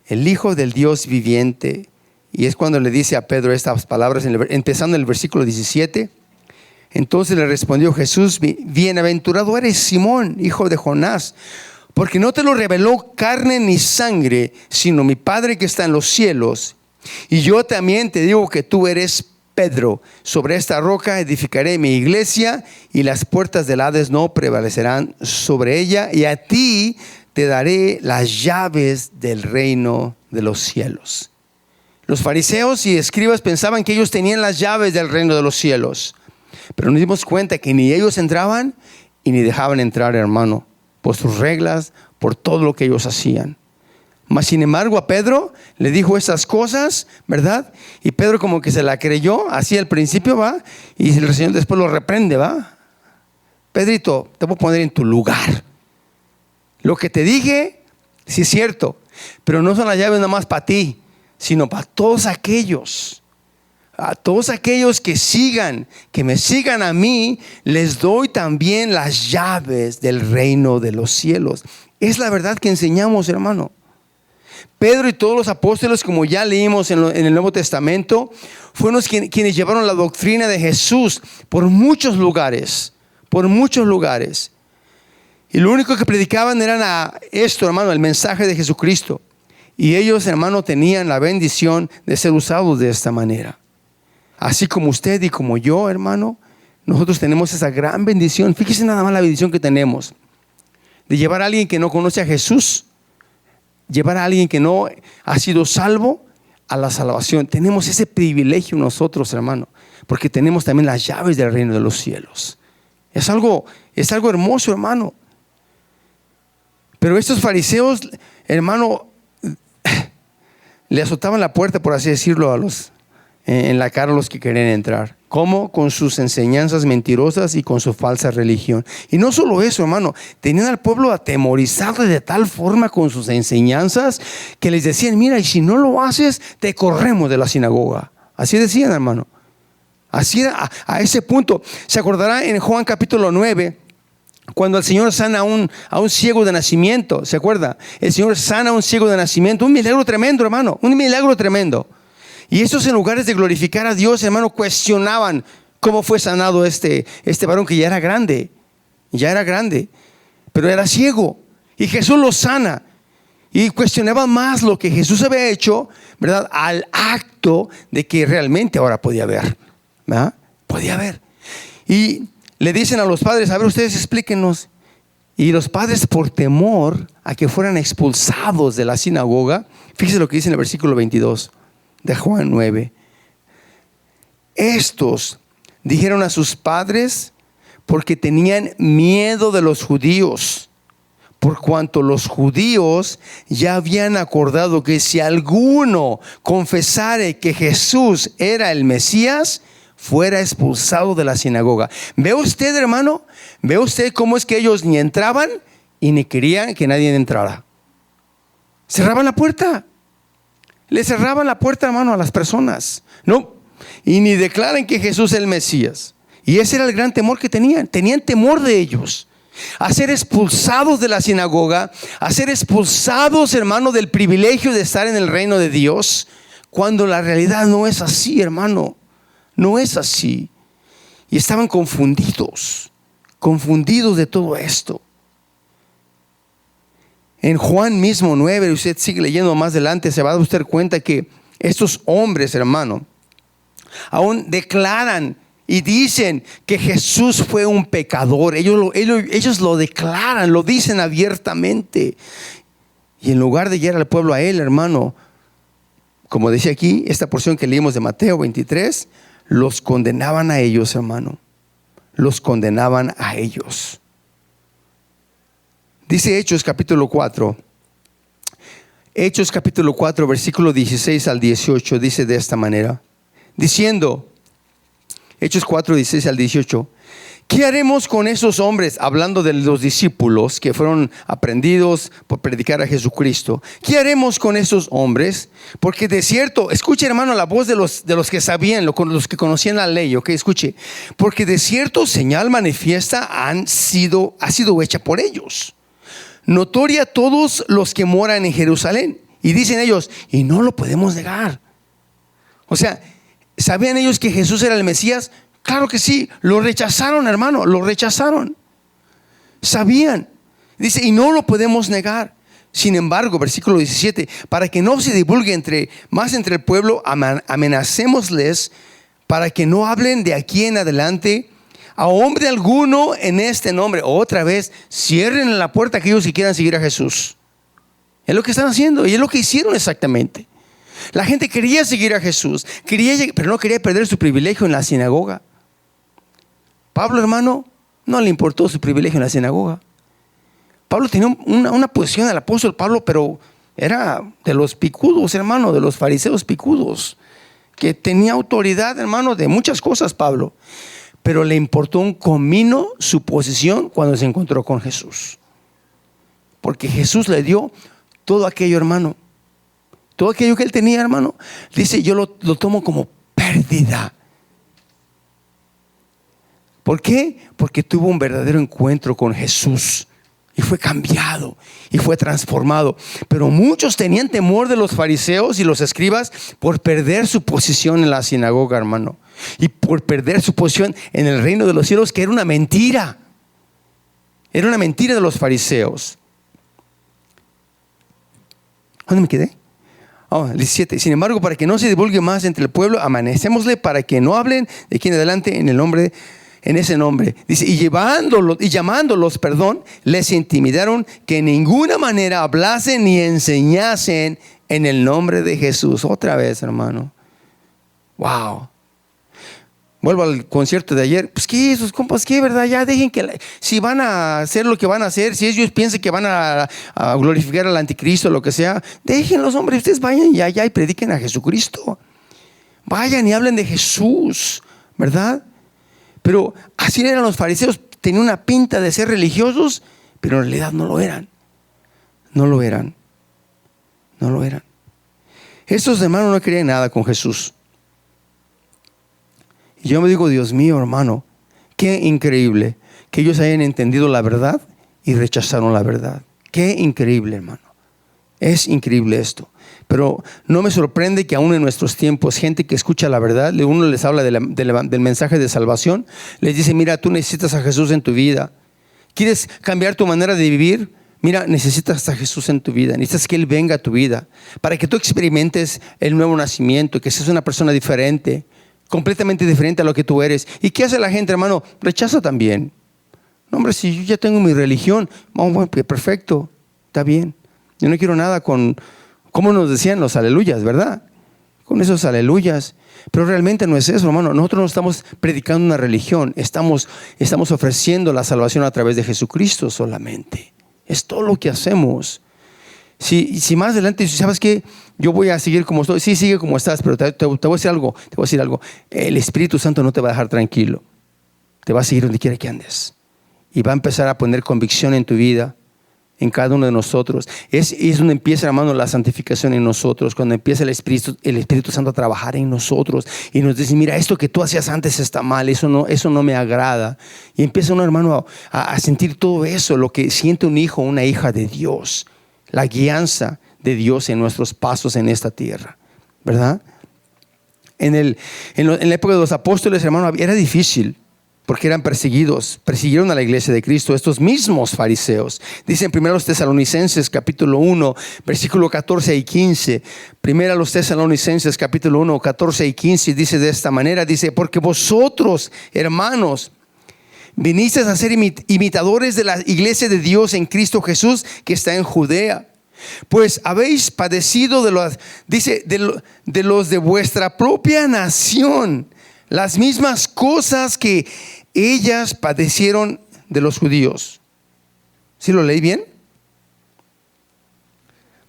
El Hijo del Dios viviente. Y es cuando le dice a Pedro estas palabras, empezando en el versículo 17. Entonces le respondió Jesús, bienaventurado eres Simón, hijo de Jonás, porque no te lo reveló carne ni sangre, sino mi Padre que está en los cielos. Y yo también te digo que tú eres Pedro. Sobre esta roca edificaré mi iglesia y las puertas del Hades no prevalecerán sobre ella. Y a ti te daré las llaves del reino de los cielos. Los fariseos y escribas pensaban que ellos tenían las llaves del reino de los cielos. Pero nos dimos cuenta que ni ellos entraban y ni dejaban entrar, hermano, por sus reglas, por todo lo que ellos hacían. Mas sin embargo a Pedro le dijo estas cosas, ¿verdad? Y Pedro como que se la creyó, así al principio, ¿va? Y el Señor después lo reprende, ¿va? Pedrito, te voy a poner en tu lugar. Lo que te dije, sí es cierto, pero no son las llaves nada más para ti, sino para todos aquellos. A todos aquellos que me sigan a mí, les doy también las llaves del reino de los cielos. Es la verdad que enseñamos, hermano. Pedro y todos los apóstoles, como ya leímos en el Nuevo Testamento, fueron quienes llevaron la doctrina de Jesús por muchos lugares. Y lo único que predicaban era esto, hermano, el mensaje de Jesucristo. Y ellos, hermano, tenían la bendición de ser usados de esta manera. Así como usted y como yo, hermano, nosotros tenemos esa gran bendición. Fíjese nada más la bendición que tenemos de llevar a alguien que no conoce a Jesús, llevar a alguien que no ha sido salvo a la salvación. Tenemos ese privilegio nosotros, hermano, porque tenemos también las llaves del reino de los cielos. Es algo hermoso, hermano. Pero estos fariseos, hermano, le azotaban la puerta, por así decirlo, en la cara a los que querían entrar. ¿Cómo? Con sus enseñanzas mentirosas y con su falsa religión. Y no solo eso, hermano, tenían al pueblo atemorizado de tal forma con sus enseñanzas que les decían, mira, y si no lo haces, te corremos de la sinagoga. Así decían, hermano. Así era, a ese punto. Se acordará en Juan capítulo 9, cuando el Señor sana a un ciego de nacimiento. ¿Se acuerda? El Señor sana a un ciego de nacimiento. Un milagro tremendo, hermano. Un milagro tremendo. Y estos, en lugares de glorificar a Dios, hermano, cuestionaban cómo fue sanado este varón que ya era grande, pero era ciego. Y Jesús lo sana. Y cuestionaban más lo que Jesús había hecho, ¿verdad? Al acto de que realmente ahora podía ver, ¿verdad? Podía ver. Y le dicen a los padres, a ver, ustedes explíquenos. Y los padres, por temor a que fueran expulsados de la sinagoga, fíjense lo que dice en el versículo 22 de Juan 9. Estos dijeron a sus padres porque tenían miedo de los judíos, por cuanto los judíos ya habían acordado que si alguno confesare que Jesús era el Mesías, fuera expulsado de la sinagoga. ¿Ve usted, hermano? ¿Ve usted cómo es que ellos ni entraban y ni querían que nadie entrara? Cerraban la puerta. Le cerraban la puerta, hermano, a las personas. No, y ni declaran que Jesús es el Mesías. Y ese era el gran temor que tenían. Tenían temor de ellos. A ser expulsados de la sinagoga, a ser expulsados, hermano, del privilegio de estar en el reino de Dios, cuando la realidad no es así, hermano. No es así. Y estaban confundidos de todo esto. En Juan mismo 9, usted sigue leyendo más adelante, se va a dar usted cuenta que estos hombres, hermano, aún declaran y dicen que Jesús fue un pecador. Ellos lo declaran, lo dicen abiertamente. Y en lugar de guiar al pueblo a él, hermano, como decía aquí, esta porción que leímos de Mateo 23, los condenaban a ellos, hermano. Los condenaban a ellos. Dice Hechos capítulo 4. Hechos capítulo 4, versículo 16 al 18, dice de esta manera. Diciendo, Hechos 4, 16 al 18. ¿Qué haremos con esos hombres? Hablando de los discípulos que fueron aprendidos por predicar a Jesucristo. ¿Qué haremos con esos hombres? Porque de cierto, escuche, hermano, la voz de los que sabían, los que conocían la ley, ¿ok? Escuche. Porque de cierto señal manifiesta ha sido hecha por ellos, notoria a todos los que moran en Jerusalén. Y dicen ellos, y no lo podemos negar. O sea, ¿sabían ellos que Jesús era el Mesías? Claro que sí, lo rechazaron, hermano, lo rechazaron. Sabían. Dice, y no lo podemos negar. Sin embargo, versículo 17, para que no se divulgue más entre el pueblo, amenacémosles para que no hablen de aquí en adelante a hombre alguno en este nombre. Otra vez, cierren la puerta a aquellos que quieran seguir a Jesús. Es lo que están haciendo y es lo que hicieron exactamente. La gente quería seguir a Jesús, pero no quería perder su privilegio en la sinagoga. Pablo, hermano, no le importó su privilegio en la sinagoga. Pablo tenía una posición del apóstol Pablo, pero era de los picudos, hermano, de los fariseos picudos, que tenía autoridad, hermano, de muchas cosas Pablo. Pero le importó un comino su posición cuando se encontró con Jesús. Porque Jesús le dio todo aquello, hermano. Todo aquello que él tenía, hermano. Dice, yo lo tomo como pérdida. ¿Por qué? Porque tuvo un verdadero encuentro con Jesús. Y fue cambiado. Y fue transformado. Pero muchos tenían temor de los fariseos y los escribas por perder su posición en la sinagoga, hermano. Y por perder su posición en el reino de los cielos, que era una mentira. Era una mentira de los fariseos. ¿Dónde me quedé? 17. Sin embargo, para que no se divulgue más entre el pueblo, amanecémosle para que no hablen de aquí en adelante en ese nombre. Dice, y llamándolos, les intimidaron que en ninguna manera hablasen ni enseñasen en el nombre de Jesús. Otra vez, hermano. Wow. Vuelvo al concierto de ayer. Pues qué, esos compas, qué, verdad, ya dejen que si van a hacer lo que van a hacer, si ellos piensan que van a glorificar al anticristo o lo que sea, déjenlos, hombre, ustedes vayan y allá y prediquen a Jesucristo. Vayan y hablen de Jesús, ¿verdad? Pero así eran los fariseos, tenían una pinta de ser religiosos, pero en realidad no lo eran. No lo eran. No lo eran. Estos hermanos no querían nada con Jesús. Y yo me digo, Dios mío, hermano, qué increíble que ellos hayan entendido la verdad y rechazaron la verdad. Qué increíble, hermano. Es increíble esto. Pero no me sorprende que aún en nuestros tiempos, gente que escucha la verdad, uno les habla del mensaje de salvación, les dice, mira, tú necesitas a Jesús en tu vida. ¿Quieres cambiar tu manera de vivir? Mira, necesitas a Jesús en tu vida. Necesitas que Él venga a tu vida para que tú experimentes el nuevo nacimiento, que seas una persona diferente, completamente diferente a lo que tú eres. ¿Y qué hace la gente, hermano? Rechaza también. No, hombre, si yo ya tengo mi religión, bueno, perfecto, está bien. Yo no quiero nada con, como nos decían los aleluyas, ¿verdad? Con esos aleluyas. Pero realmente no es eso, hermano. Nosotros no estamos predicando una religión. Estamos ofreciendo la salvación a través de Jesucristo solamente. Es todo lo que hacemos. Si más adelante, ¿sabes qué? Yo voy a seguir como estoy. Sí, sigue como estás, pero te voy a decir algo. Te voy a decir algo. El Espíritu Santo no te va a dejar tranquilo. Te va a seguir donde quiera que andes. Y va a empezar a poner convicción en tu vida, en cada uno de nosotros. Es donde empieza, hermano, la santificación en nosotros. Cuando empieza el Espíritu Santo a trabajar en nosotros. Y nos dice, mira, esto que tú hacías antes está mal. Eso no me agrada. Y empieza uno, hermano, a sentir todo eso. Lo que siente un hijo o una hija de Dios. La guianza de Dios en nuestros pasos en esta tierra, ¿verdad? En la época de los apóstoles, hermano, era difícil porque eran perseguidos. Persiguieron a la iglesia de Cristo estos mismos fariseos. Dicen primero los Tesalonicenses capítulo 1 versículo 14 y 15. Primero los Tesalonicenses capítulo 1 14 y 15 dice de esta manera, dice, porque vosotros, hermanos, vinisteis a ser imitadores de la iglesia de Dios en Cristo Jesús que está en Judea. Pues habéis padecido de los de vuestra propia nación las mismas cosas que ellas padecieron de los judíos. ¿Sí lo leí bien?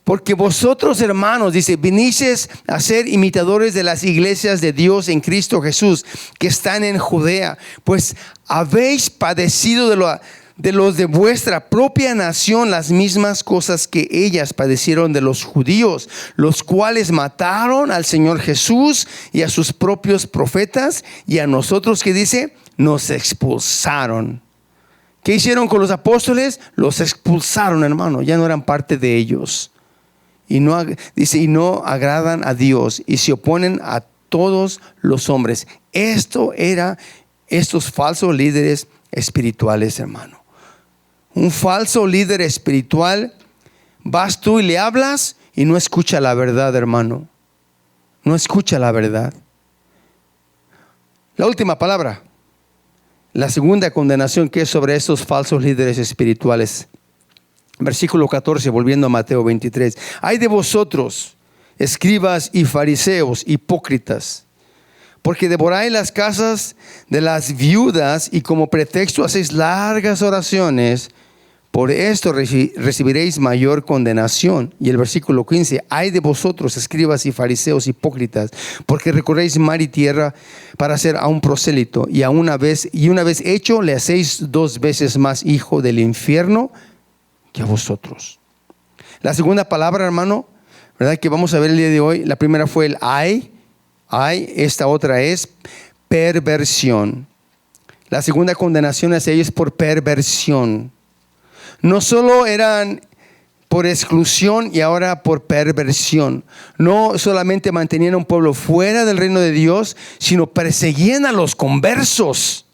Porque vosotros, hermanos, dice, vinisteis a ser imitadores de las iglesias de Dios en Cristo Jesús que están en Judea. Pues habéis padecido de los de vuestra propia nación las mismas cosas que ellas padecieron de los judíos, los cuales mataron al Señor Jesús y a sus propios profetas, y a nosotros, ¿qué dice? Nos expulsaron. ¿Qué hicieron con los apóstoles? Los expulsaron, hermano, ya no eran parte de ellos. Y no agradan a Dios y se oponen a todos los hombres. Estos falsos líderes espirituales, hermano. Un falso líder espiritual, vas tú y le hablas y no escucha la verdad, hermano. No escucha la verdad. La última palabra, la segunda condenación que es sobre estos falsos líderes espirituales. Versículo 14, volviendo a Mateo 23. Ay de vosotros, escribas y fariseos, hipócritas, porque devoráis las casas de las viudas y como pretexto hacéis largas oraciones. Por esto recibiréis mayor condenación. Y el versículo 15. Ay de vosotros, escribas y fariseos hipócritas, porque recorréis mar y tierra para hacer a un prosélito, y una vez hecho le hacéis 2 veces más hijo del infierno que a vosotros. La segunda palabra, hermano, ¿verdad?, que vamos a ver el día de hoy. La primera fue el ay. Esta otra es perversión. La segunda condenación hacia ellos por perversión. No solo eran por exclusión y ahora por perversión. No solamente mantenían a un pueblo fuera del reino de Dios, sino perseguían a los conversos.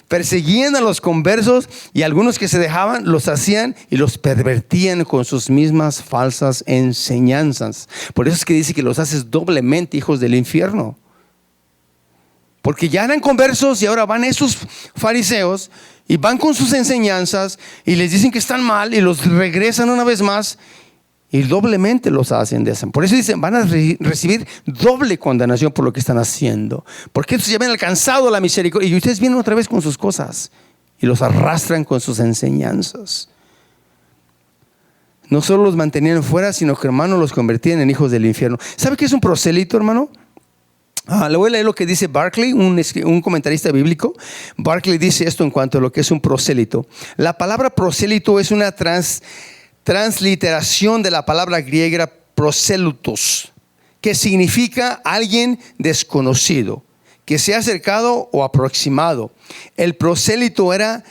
Perseguían a los conversos, y algunos que se dejaban los hacían y los pervertían con sus mismas falsas enseñanzas. Por eso es que dice que los haces doblemente hijos del infierno. Porque ya eran conversos y ahora van esos fariseos y van con sus enseñanzas y les dicen que están mal y los regresan una vez más y doblemente los hacen de esa. Por eso dicen, van a recibir doble condenación por lo que están haciendo. Porque estos ya habían alcanzado la misericordia y ustedes vienen otra vez con sus cosas y los arrastran con sus enseñanzas. No solo los mantenían fuera, sino que, hermano, los convertían en hijos del infierno. ¿Sabe qué es un prosélito, hermano? Le voy a leer lo que dice Barclay, un comentarista bíblico. Barclay dice esto en cuanto a lo que es un prosélito. La palabra prosélito es una transliteración de la palabra griega prosélutos, que significa alguien desconocido, que se ha acercado o aproximado. El prosélito era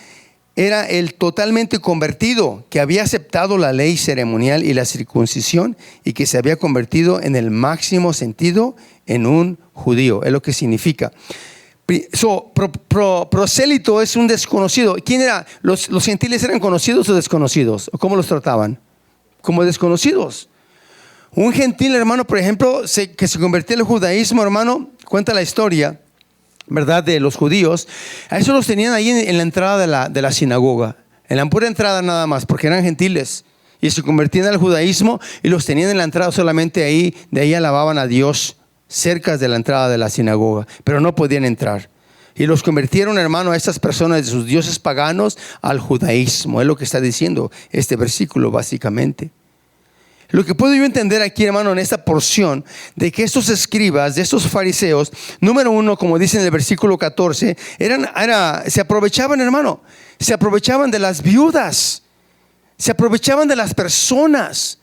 el totalmente convertido, que había aceptado la ley ceremonial y la circuncisión y que se había convertido en el máximo sentido en un judío. Es lo que significa. Prosélito es un desconocido. ¿Quién era? ¿Los gentiles eran conocidos o desconocidos? ¿Cómo los trataban? Como desconocidos. Un gentil, hermano, por ejemplo, que se convirtió al judaísmo, hermano, cuenta la historia, ¿verdad?, de los judíos. A eso los tenían ahí en la entrada de la sinagoga, en la pura entrada nada más, porque eran gentiles y se convertían al judaísmo y los tenían en la entrada solamente ahí. De ahí alababan a Dios cerca de la entrada de la sinagoga, pero no podían entrar. Y los convirtieron, hermano, a estas personas de sus dioses paganos al judaísmo. Es lo que está diciendo este versículo básicamente. Lo que puedo yo entender aquí, hermano, en esta porción, de que estos escribas, de estos fariseos, número uno, como dice en el versículo 14, se aprovechaban, hermano, se aprovechaban de las viudas, se aprovechaban de las personas.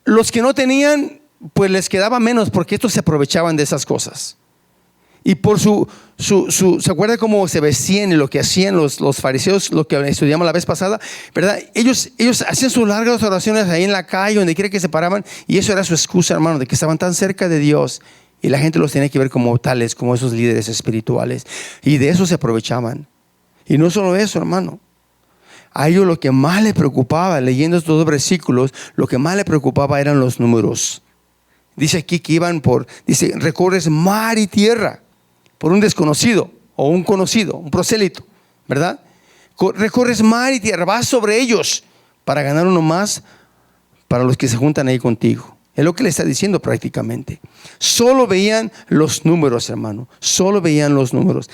Los que no tenían, pues les quedaba menos, porque estos se aprovechaban de esas cosas. Y por ¿se acuerda cómo se vestían y lo que hacían los fariseos, lo que estudiamos la vez pasada? ¿Verdad? Ellos hacían sus largas oraciones ahí en la calle, donde quiera que se paraban, y eso era su excusa, hermano, de que estaban tan cerca de Dios, y la gente los tenía que ver como tales, como esos líderes espirituales, y de eso se aprovechaban. Y no solo eso, hermano, a ellos lo que más le preocupaba, leyendo estos dos versículos, lo que más le preocupaba eran los números. Dice aquí que dice, recorres mar y tierra por un desconocido o un conocido, un prosélito, ¿verdad? Recorres mar y tierra, vas sobre ellos para ganar uno más para los que se juntan ahí contigo. Es lo que le está diciendo prácticamente. Solo veían los números, hermano, solo veían los números.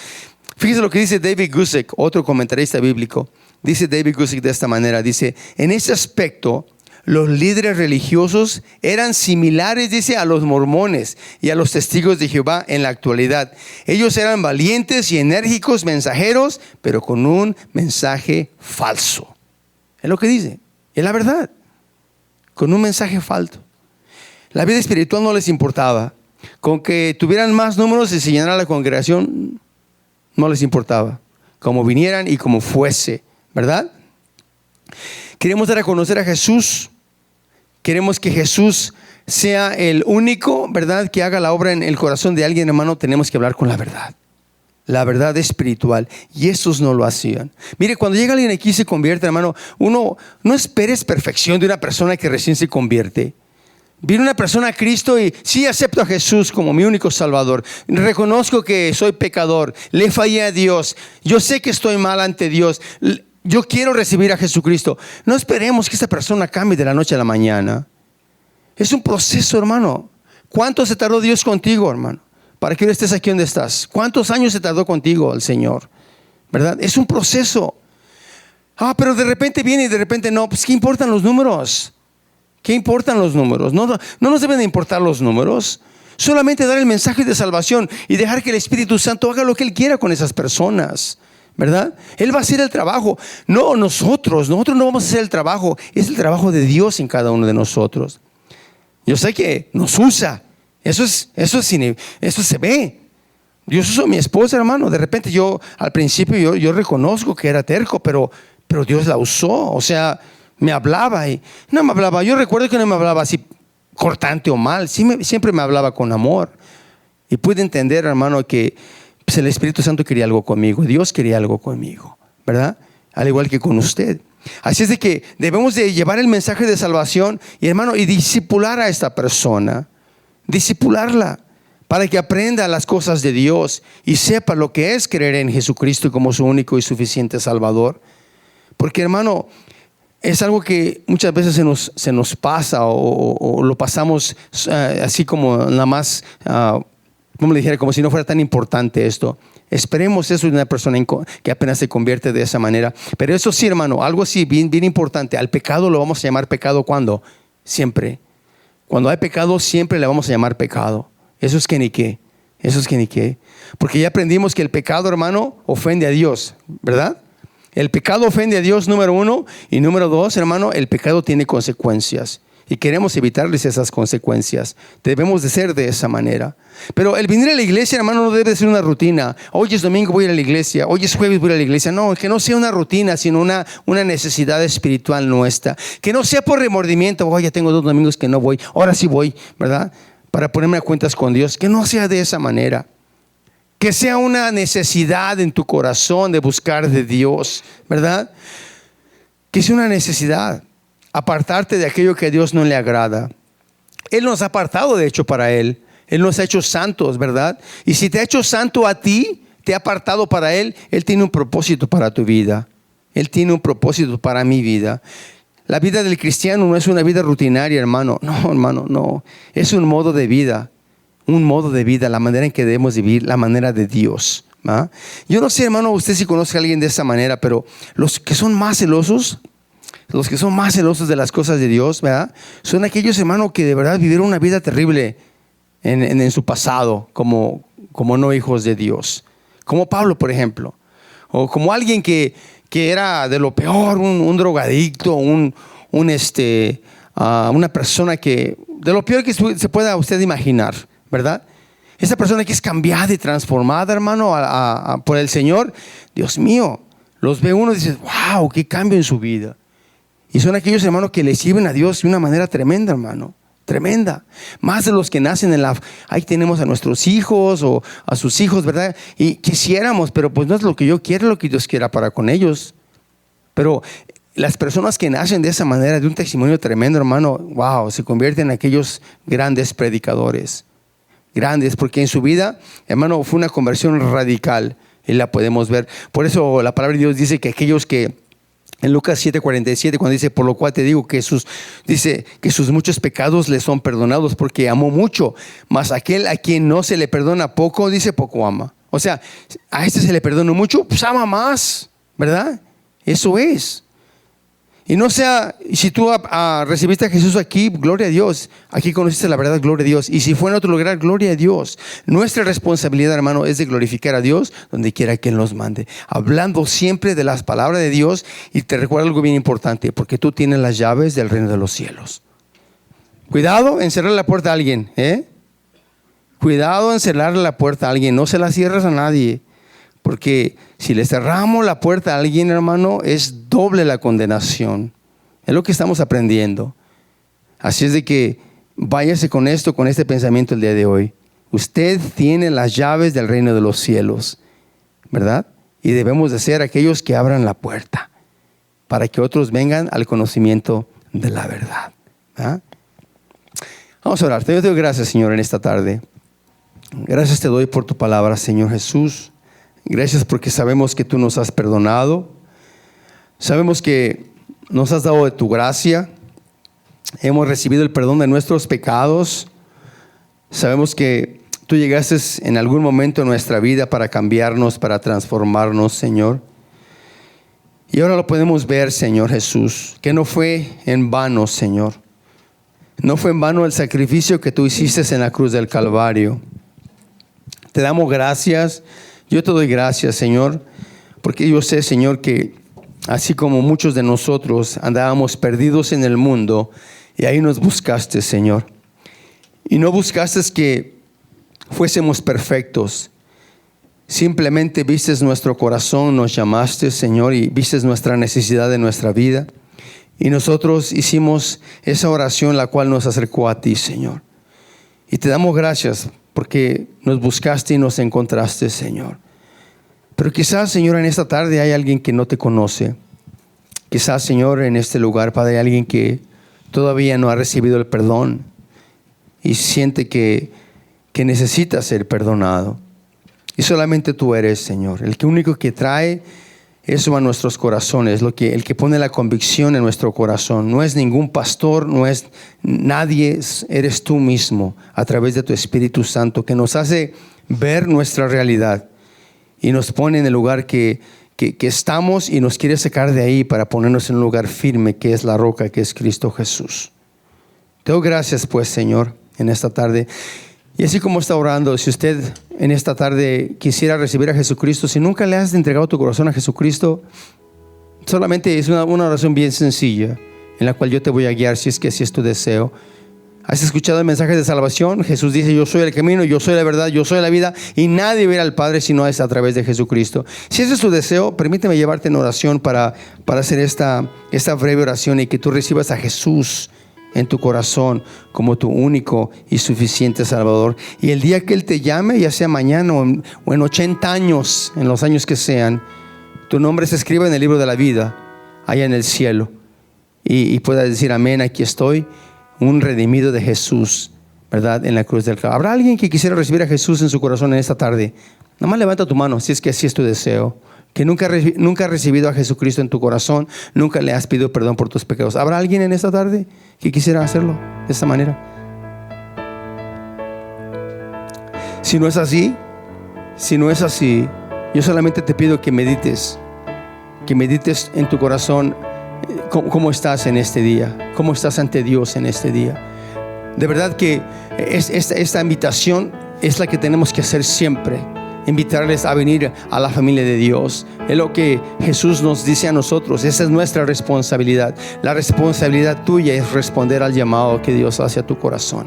Fíjese lo que dice David Guzik, otro comentarista bíblico. Dice David Guzik de esta manera, dice, en ese aspecto, los líderes religiosos eran similares, dice, a los mormones y a los testigos de Jehová en la actualidad. Ellos eran valientes y enérgicos mensajeros, pero con un mensaje falso. Es lo que dice, es la verdad, con un mensaje falso. La vida espiritual no les importaba. Con que tuvieran más números y se llenara la congregación, no les importaba. Como vinieran y como fuese, ¿verdad? Queremos dar a conocer a Jesús. Queremos que Jesús sea el único, ¿verdad?, que haga la obra en el corazón de alguien, hermano. Tenemos que hablar con la verdad espiritual. Y estos no lo hacían. Mire, cuando llega alguien aquí y se convierte, hermano, uno no esperes perfección de una persona que recién se convierte. Viene una persona a Cristo y sí, acepto a Jesús como mi único Salvador. Reconozco que soy pecador, le fallé a Dios, yo sé que estoy mal ante Dios. Yo quiero recibir a Jesucristo. No esperemos que esta persona cambie de la noche a la mañana. Es un proceso, hermano. ¿Cuánto se tardó Dios contigo, hermano? Para que hoy estés aquí donde estás. ¿Cuántos años se tardó contigo el Señor? ¿Verdad? Es un proceso. Pero de repente viene y de repente no. Pues ¿qué importan los números? ¿Qué importan los números? No nos deben de importar los números. Solamente dar el mensaje de salvación y dejar que el Espíritu Santo haga lo que Él quiera con esas personas. ¿Verdad? Él va a hacer el trabajo. No, nosotros no vamos a hacer el trabajo. Es el trabajo de Dios en cada uno de nosotros. Yo sé que nos usa. Eso se ve. Dios usó a mi esposa, hermano. De repente al principio yo reconozco que era terco, pero Dios la usó. O sea, me hablaba y no me hablaba. Yo recuerdo que no me hablaba así cortante o mal. Siempre me hablaba con amor. Y pude entender, hermano, que pues el Espíritu Santo quería algo conmigo, Dios quería algo conmigo, ¿verdad? Al igual que con usted. Así es de que debemos de llevar el mensaje de salvación y, hermano, y discipular a esta persona, discipularla para que aprenda las cosas de Dios y sepa lo que es creer en Jesucristo como su único y suficiente Salvador. Porque, hermano, es algo que muchas veces se nos pasa o lo pasamos así como nada más. Como le dijera, como si no fuera tan importante esto. Esperemos eso de una persona que apenas se convierte de esa manera. Pero eso sí, hermano, algo así bien importante. Al pecado lo vamos a llamar pecado ¿cuándo? Siempre. Cuando hay pecado siempre le vamos a llamar pecado. Eso es que ni qué. Porque ya aprendimos que el pecado, hermano, ofende a Dios, ¿verdad? El pecado ofende a Dios, número uno. Y número dos, hermano, el pecado tiene consecuencias. Y queremos evitarles esas consecuencias. Debemos de ser de esa manera. Pero el venir a la iglesia, hermano, no debe ser una rutina. Hoy es domingo, voy a ir a la iglesia. Hoy es jueves, voy a ir a la iglesia. No, que no sea una rutina, sino una necesidad espiritual nuestra. Que no sea por remordimiento. Ya tengo 2 domingos que no voy. Ahora sí voy, ¿verdad? Para ponerme a cuentas con Dios. Que no sea de esa manera. Que sea una necesidad en tu corazón de buscar de Dios, ¿verdad? Que sea una necesidad. Apartarte de aquello que a Dios no le agrada. Él nos ha apartado, de hecho, para Él. Él nos ha hecho santos, ¿verdad? Y si te ha hecho santo a ti, te ha apartado para Él, Él tiene un propósito para tu vida. Él tiene un propósito para mi vida. La vida del cristiano no es una vida rutinaria, hermano. No, hermano, no. Es un modo de vida. Un modo de vida, la manera en que debemos vivir, la manera de Dios. ¿Va? Yo no sé, hermano, usted si conoce a alguien de esa manera, pero los que son más celosos de las cosas de Dios, ¿verdad? Son aquellos, hermano, que de verdad vivieron una vida terrible en su pasado, como no hijos de Dios. Como Pablo, por ejemplo. O como alguien que era de lo peor, un drogadicto, una persona que, de lo peor que se pueda usted imaginar, ¿verdad? Esa persona que es cambiada y transformada, hermano, por el Señor. Dios mío, los ve uno y dice, wow, qué cambio en su vida. Y son aquellos, hermanos, que le sirven a Dios de una manera tremenda, hermano. Tremenda. Más de los que nacen ahí tenemos a nuestros hijos o a sus hijos, ¿verdad? Y quisiéramos, pero pues no es lo que yo quiero, lo que Dios quiera para con ellos. Pero las personas que nacen de esa manera, de un testimonio tremendo, hermano, wow, se convierten en aquellos grandes predicadores. Grandes, porque en su vida, hermano, fue una conversión radical. Y la podemos ver. Por eso la palabra de Dios dice que aquellos que, en Lucas 7:47, cuando dice, por lo cual te digo que sus muchos pecados le son perdonados porque amó mucho, mas aquel a quien no se le perdona poco, dice poco ama. O sea, a este se le perdona mucho, pues ama más, ¿verdad? Eso es. Y no sea, si tú recibiste a Jesús aquí, gloria a Dios. Aquí conociste la verdad, gloria a Dios. Y si fue en otro lugar, gloria a Dios. Nuestra responsabilidad, hermano, es de glorificar a Dios donde quiera que Él nos mande. Hablando siempre de las palabras de Dios. Y te recuerdo algo bien importante, porque tú tienes las llaves del reino de los cielos. Cuidado en cerrar la puerta a alguien, Cuidado en cerrarle la puerta a alguien. No se la cierres a nadie. Porque si le cerramos la puerta a alguien, hermano, es doble la condenación. Es lo que estamos aprendiendo. Así es de que váyase con este pensamiento el día de hoy. Usted tiene las llaves del reino de los cielos, ¿verdad? Y debemos de ser aquellos que abran la puerta para que otros vengan al conocimiento de la verdad. ¿Ah? Vamos a orar. Te doy gracias, Señor, en esta tarde. Gracias te doy por tu palabra, Señor Jesús. Gracias porque sabemos que tú nos has perdonado. Sabemos que nos has dado de tu gracia. Hemos recibido el perdón de nuestros pecados. Sabemos que tú llegaste en algún momento de nuestra vida para cambiarnos, para transformarnos, Señor. Y ahora lo podemos ver, Señor Jesús, que no fue en vano, Señor. No fue en vano el sacrificio que tú hiciste en la cruz del Calvario. Te damos gracias. Yo te doy gracias, Señor, porque yo sé, Señor, que así como muchos de nosotros andábamos perdidos en el mundo, y ahí nos buscaste, Señor. Y no buscaste que fuésemos perfectos. Simplemente vistes nuestro corazón, nos llamaste, Señor, y vistes nuestra necesidad de nuestra vida. Y nosotros hicimos esa oración la cual nos acercó a ti, Señor. Y te damos gracias porque nos buscaste y nos encontraste, Señor. Pero quizás, Señor, en esta tarde hay alguien que no te conoce. Quizás, Señor, en este lugar, Padre, hay alguien que todavía no ha recibido el perdón y siente que necesita ser perdonado. Y solamente tú eres, Señor, el único que trae eso a nuestros corazones, el que pone la convicción en nuestro corazón. No es ningún pastor, no es nadie, eres tú mismo a través de tu Espíritu Santo que nos hace ver nuestra realidad y nos pone en el lugar que estamos y nos quiere sacar de ahí para ponernos en un lugar firme que es la roca, que es Cristo Jesús. Te doy gracias pues, Señor, en esta tarde. Y así como está orando, si usted en esta tarde quisiera recibir a Jesucristo, si nunca le has entregado tu corazón a Jesucristo, solamente es una oración bien sencilla en la cual yo te voy a guiar si es que así es tu deseo. ¿Has escuchado el mensaje de salvación? Jesús dice, yo soy el camino, yo soy la verdad, yo soy la vida, y nadie va a ir al Padre si no es a través de Jesucristo. Si ese es tu deseo, permíteme llevarte en oración para hacer esta breve oración y que tú recibas a Jesús en tu corazón como tu único y suficiente Salvador. Y el día que Él te llame, ya sea mañana o en 80 años, en los años que sean, tu nombre se escriba en el libro de la vida, allá en el cielo, y puedas decir, amén, aquí estoy, un redimido de Jesús, ¿verdad? En la cruz del Calvario. ¿Habrá alguien que quisiera recibir a Jesús en su corazón en esta tarde? Nada más levanta tu mano, si es que así es tu deseo. Que nunca has recibido a Jesucristo en tu corazón, nunca le has pedido perdón por tus pecados. ¿Habrá alguien en esta tarde que quisiera hacerlo de esta manera? Si no es así, Yo solamente te pido que medites en tu corazón cómo estás en este día, cómo estás ante Dios en este día. De verdad que esta invitación es la que tenemos que hacer siempre. Invitarles a venir a la familia de Dios. Es lo que Jesús nos dice a nosotros. Esa es nuestra responsabilidad. La responsabilidad tuya es responder al llamado que Dios hace a tu corazón.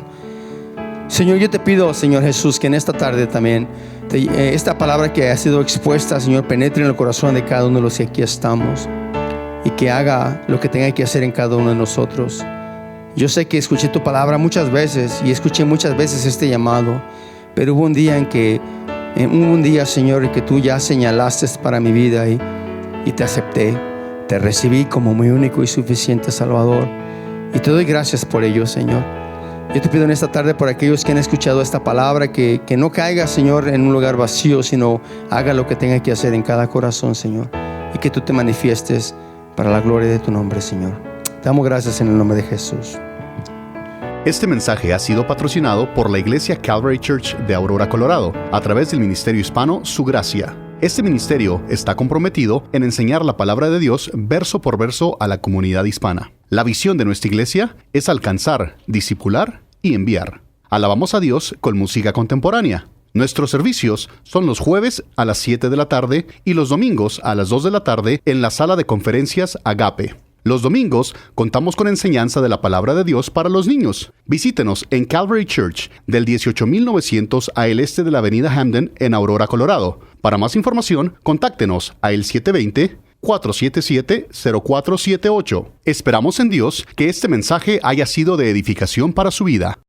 Señor, yo te pido, Señor Jesús, que en esta tarde también esta palabra que ha sido expuesta, Señor, penetre en el corazón de cada uno de los que aquí estamos y que haga lo que tenga que hacer en cada uno de nosotros. Yo sé que escuché tu palabra muchas veces y escuché muchas veces este llamado, pero hubo un día, Señor, que tú ya señalaste para mi vida y te acepté, te recibí como mi único y suficiente Salvador, y te doy gracias por ello, Señor. Yo te pido en esta tarde por aquellos que han escuchado esta palabra, que no caiga, Señor, en un lugar vacío, sino haga lo que tenga que hacer en cada corazón, Señor, y que tú te manifiestes para la gloria de tu nombre, Señor. Te damos gracias en el nombre de Jesús. Este mensaje ha sido patrocinado por la Iglesia Calvary Church de Aurora, Colorado, a través del Ministerio Hispano Su Gracia. Este ministerio está comprometido en enseñar la palabra de Dios verso por verso a la comunidad hispana. La visión de nuestra iglesia es alcanzar, discipular y enviar. Alabamos a Dios con música contemporánea. Nuestros servicios son los jueves a las 7 de la tarde y los domingos a las 2 de la tarde en la sala de conferencias Agape. Los domingos contamos con enseñanza de la palabra de Dios para los niños. Visítenos en Calvary Church del 18900 al este de la avenida Hamden en Aurora, Colorado. Para más información, contáctenos a el 720-477-0478. Esperamos en Dios que este mensaje haya sido de edificación para su vida.